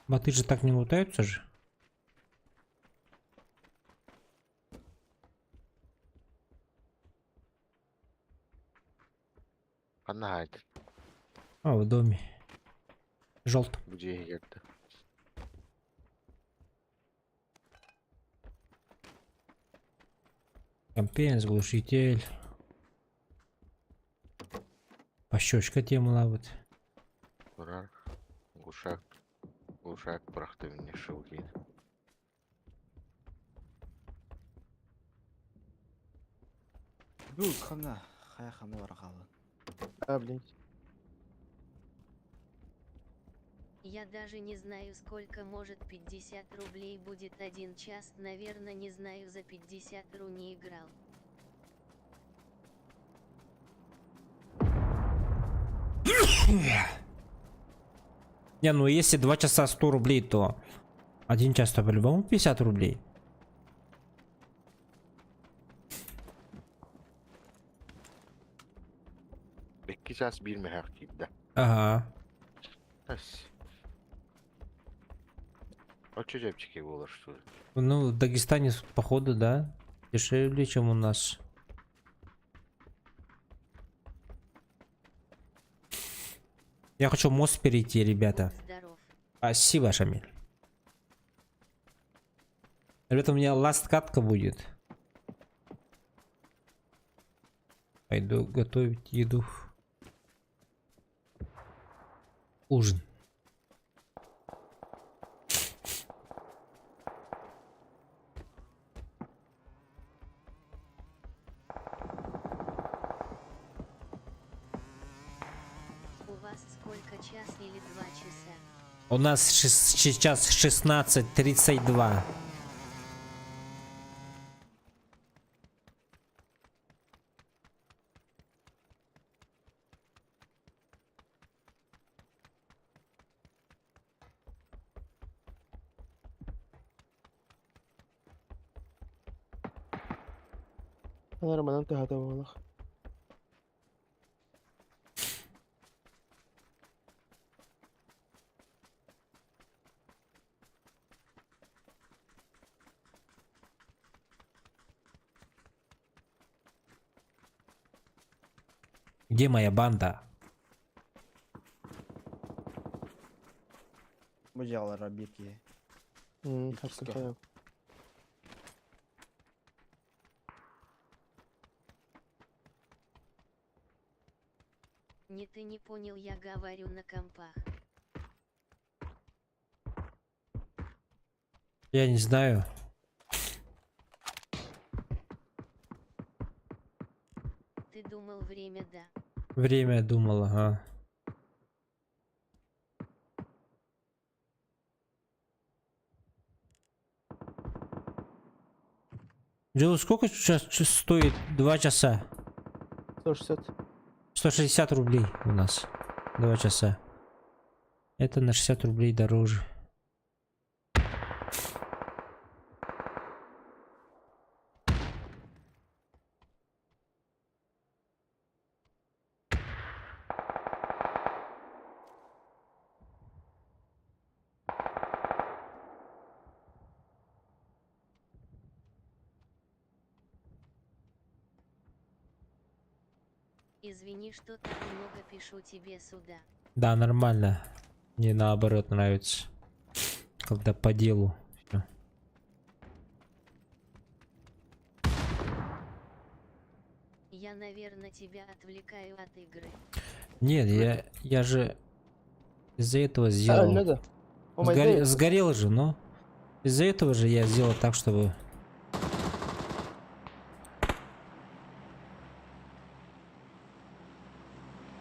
Боты же так не лутаются же. Anlaydı. А, в доме. Желтый. Bucaya girdi. Компенс, глушитель. Пощечка тема лавит. Vurar. Uşak. Uşak bıraktı beni şıvgıydı. Bu қана. Қай қаны бар қалы. А, блин. Я даже не знаю, сколько может 50 рублей будет 1 час. Наверное, не знаю, за 50 ру не играл. Не, ну если 2 часа 100 рублей, то 1 час то по-любому 50 рублей. Bekleyeceğiz bir mehak gibi de. Ага. Neyse. O çocukçuk gibi olur что ли. Ну, в Дагестане, походу, да, дешевле, чем у нас. Я хочу мост перейти, ребята. Здоров. Спасибо, Шамиль. Ребята, у меня ласт катка будет. Пойду готовить еду. Ужин. У вас сколько, час или 2 часа? У нас сейчас 16:32. أنا لما نمت هتوه. Где моя банда? Bu jağlara birki. Так, понял. Не ты не понял, я говорю на компах. Я не знаю. Ты думал время, да? Время думал, ага. Джилл, сколько сейчас стоит 2 часа? 160. 160 рублей у нас. 2 часа. Это на 60 рублей дороже. Извини, что так много пишу тебе сюда. Да, нормально. Мне наоборот нравится. Когда по делу. Всё. Я, наверное, тебя отвлекаю от игры. Нет, я же из-за этого сделал. Надо. О, мой Сгорел же, но из-за этого же я сделал так, чтобы...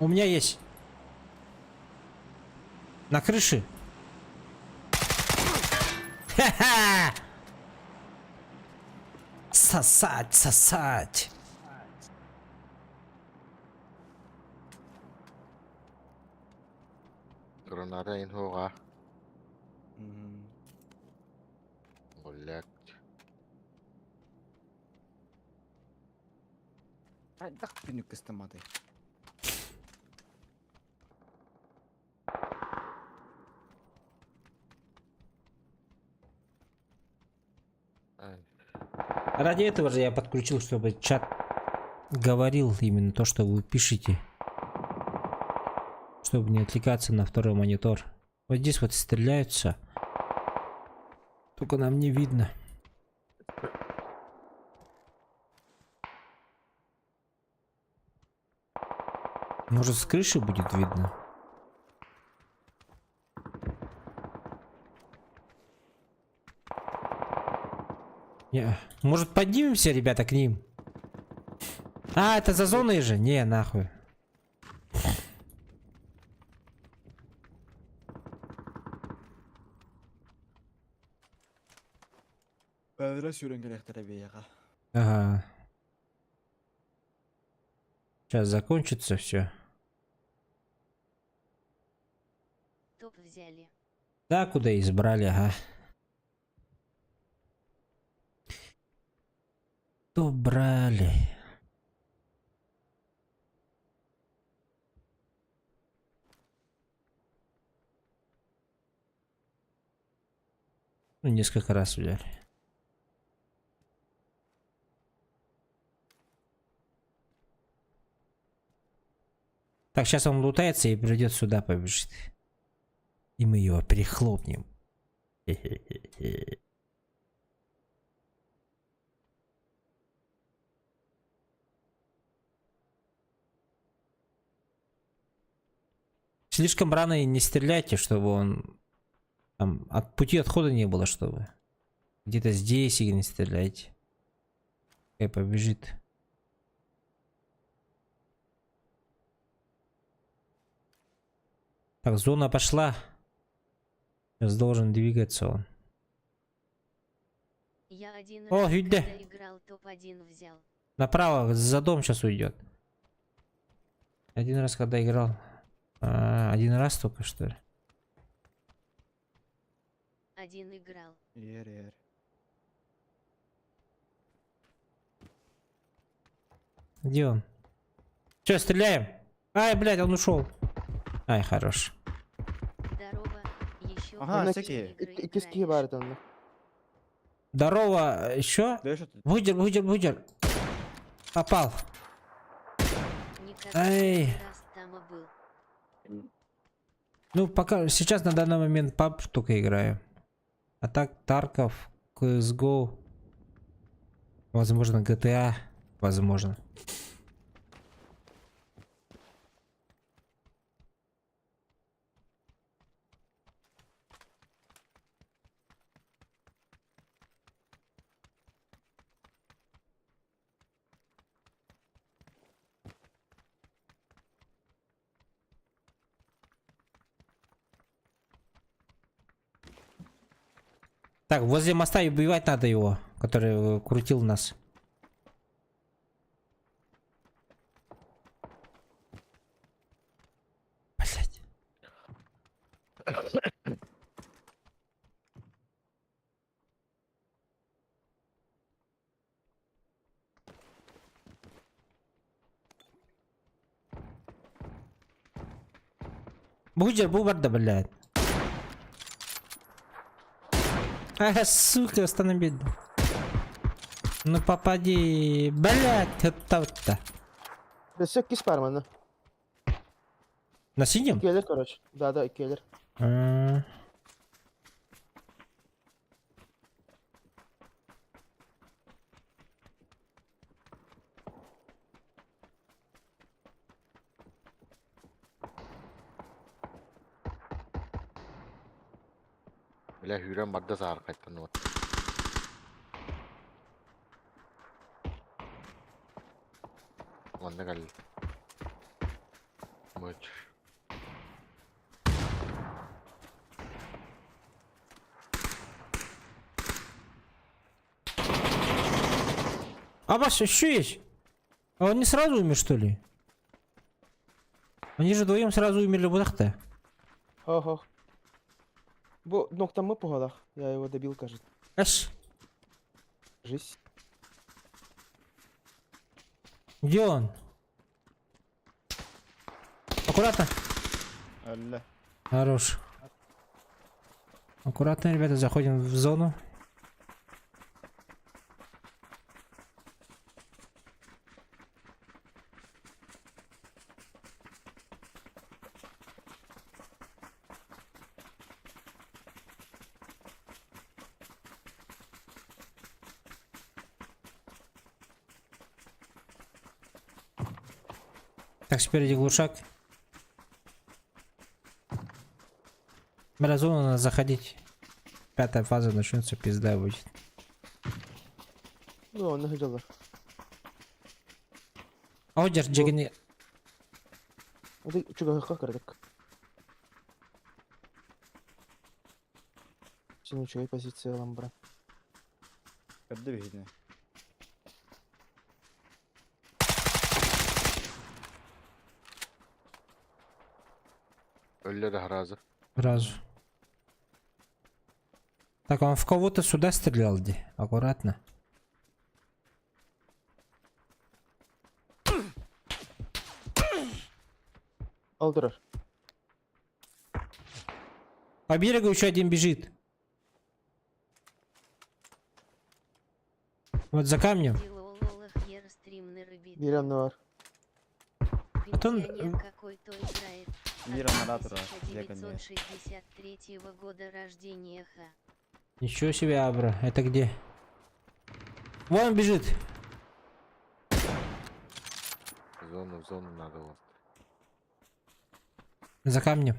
У меня есть. На крыше. Ха-ха! Сосать, сосать. Granada in hoga. Hmm. Golek. Ay tak pinuk kestemate. Ради этого же я подключил, чтобы чат говорил именно то, что вы пишете. Чтобы не отвлекаться на второй монитор. Вот здесь вот стреляются. Только нам не видно. Может, с крыши будет видно? Не. Может, поднимемся, ребята, к ним? А, это за зоной же? Не, нахуй. Biraz yürün gerektirir bir yaka. Ага. Сейчас закончится все. Топ взяли. Да, куда избрали, ага. То брали. Ну, несколько раз взяли. Так, сейчас он лутается и придет сюда, побежит. И мы его перехлопнем. Хе-хе-хе-хе. Слишком рано и не стреляйте, чтобы он там от пути отхода не было, чтобы где-то здесь и не стреляйте. Пускай побежит. Так, зона пошла. Сейчас должен двигаться он. Я один О, раз, видно. когда играл, топ-1 взял. Направо, за дом сейчас уйдет. Один раз, когда играл. Один раз только, что ли? Один играл. Yer. Где он? Че, стреляем? Ай, блядь, он ушел. Ай, хорош. Здорово. Еще Ага, в всякие. игры İkiski играешь. var onda. Здорово, еще? Дальше тут. Выдер. Попал. Не как Эй. первый раз там и был. Ну, пока сейчас на данный момент PUBG только играю. А так Тарков, CSGO, возможно GTA, возможно. Так, возле моста и убивать надо его, который крутил нас. Блять. Буджер, бубарда, блядь. А, сука, останови. Ну попади. Блядь, это. Ресек киспармана. На синем? Келер, короче. Да, келер. Бля, Hürrem madde sağır kaytan var. Vanda gal. Much. А ваш еще есть? А он не сразу умер, что ли? Они же вдвоем сразу умерли в Будахте. Хо-хо. Бо ногтамы по годах. Я его добил, кажется. Эш, Жизнь. где он? Аккуратно. Әллә. Хорош. Аккуратно, ребята, заходим в зону. Так, спереди глушак. Бля, зону надо заходить. 5-я фаза начнется, пизда будет. Ну, он нагадал. Аудер, джигни. А ты чего как так? Ничего, позиция ламбра. Кәдді бейді. Öyle de harazı. Сразу. Так, он в кого-то сюда стрелял, где? Аккуратно. Алдырар. По берегу еще один бежит. Вот за камнем. Берем навар. А то он- Пенсионер какой-то играет. Мира наратора, века не. 1963 года рождения. Ничего себе, Абра. Это где? Вон он бежит. В зону надо вот. За камнем.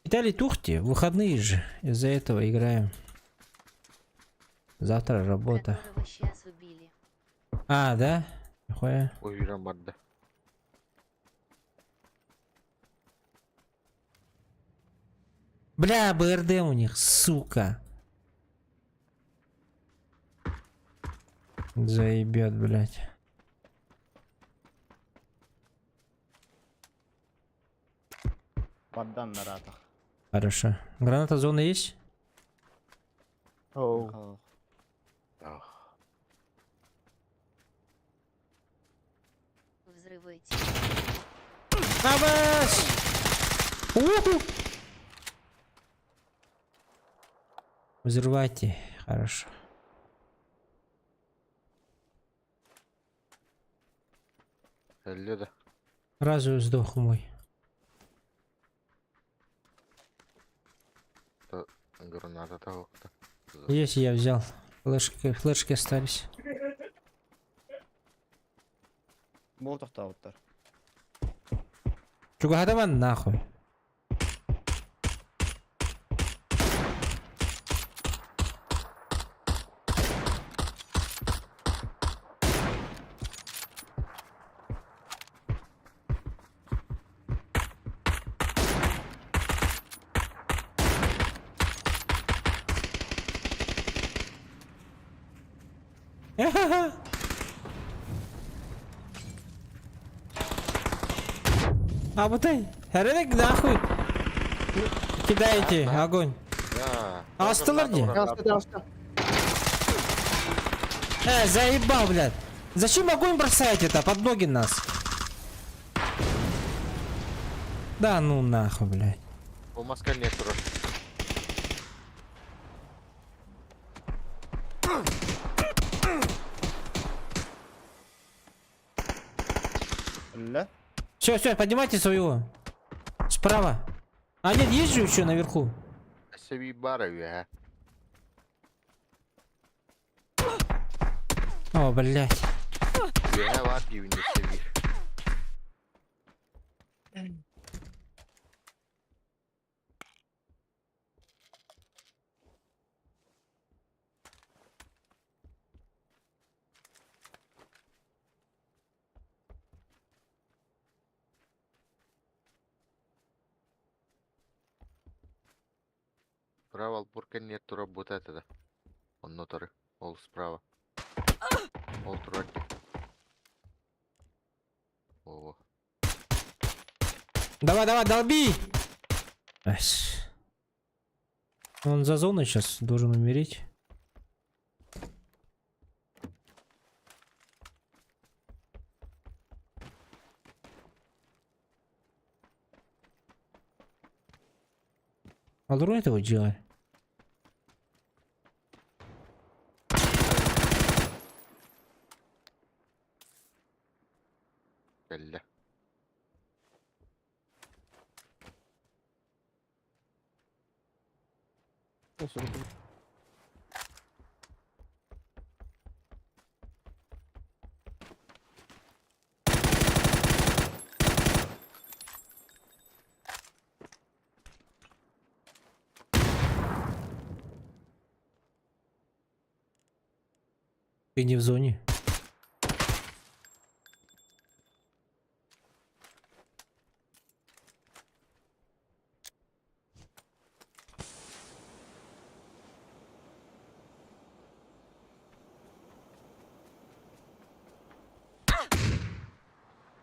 Виталий, тухти, выходные же. Из-за этого играем. Завтра работа. Которого сейчас убили. А, да? Нихуя. O Hürrem madde. Бля, БРД у них, сука. Заебет, блядь. Паддан наратах. Хорошо. Граната зоны есть? Оу. Ох. Ah. Взрывайте. Абас! Уху! Взрывайте. Хорошо. Әлле да. Разве сдох мой? Граната тавокта. Есть, я взял. Флешки остались. Бол тоқтауыттар. Чугадаман нахуй. А вот эй, Эрик, нахуй кидаете огонь. Да. А осталось где? Яста. Заебал, блядь. Зачем огонь бросаете-то под ноги нас? Да ну нахуй, блядь. У Москва нет тоже. Әллә? Все, поднимайте своего. Справа. А нет, есть же еще наверху. Севи баровия. О, блядь. Я вапью не севи. Справа албурка нет, то работает это. Он ноторы. Ол справа. Ол турати. О. Давай, долби! Он за зоной сейчас должен умереть. А дурно этого делать? Әллә. Ты не в зоне.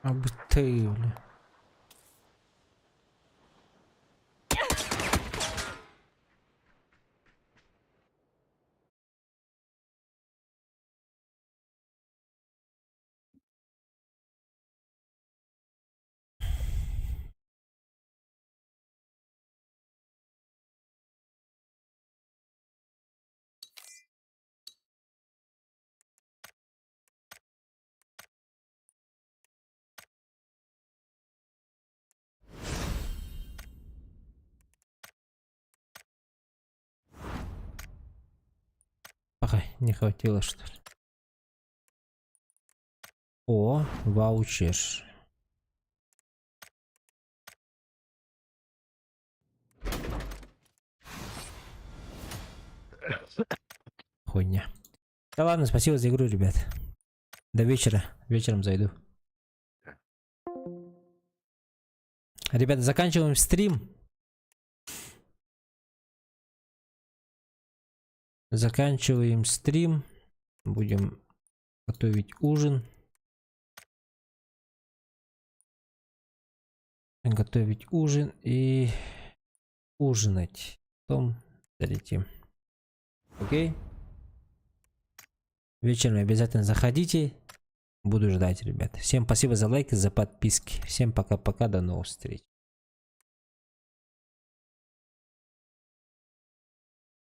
А бы ты, бля. Ага, не хватило, что ли. О, ваучер. Хуйня. Да ладно, спасибо за игру, ребят. До вечера. Вечером зайду. Ребята, заканчиваем стрим. Заканчиваем стрим. Будем готовить ужин. Готовить ужин и ужинать. Потом залетим. Окей? Вечером обязательно заходите. Буду ждать, ребят. Всем спасибо за лайки, за подписки. Всем пока-пока. До новых встреч.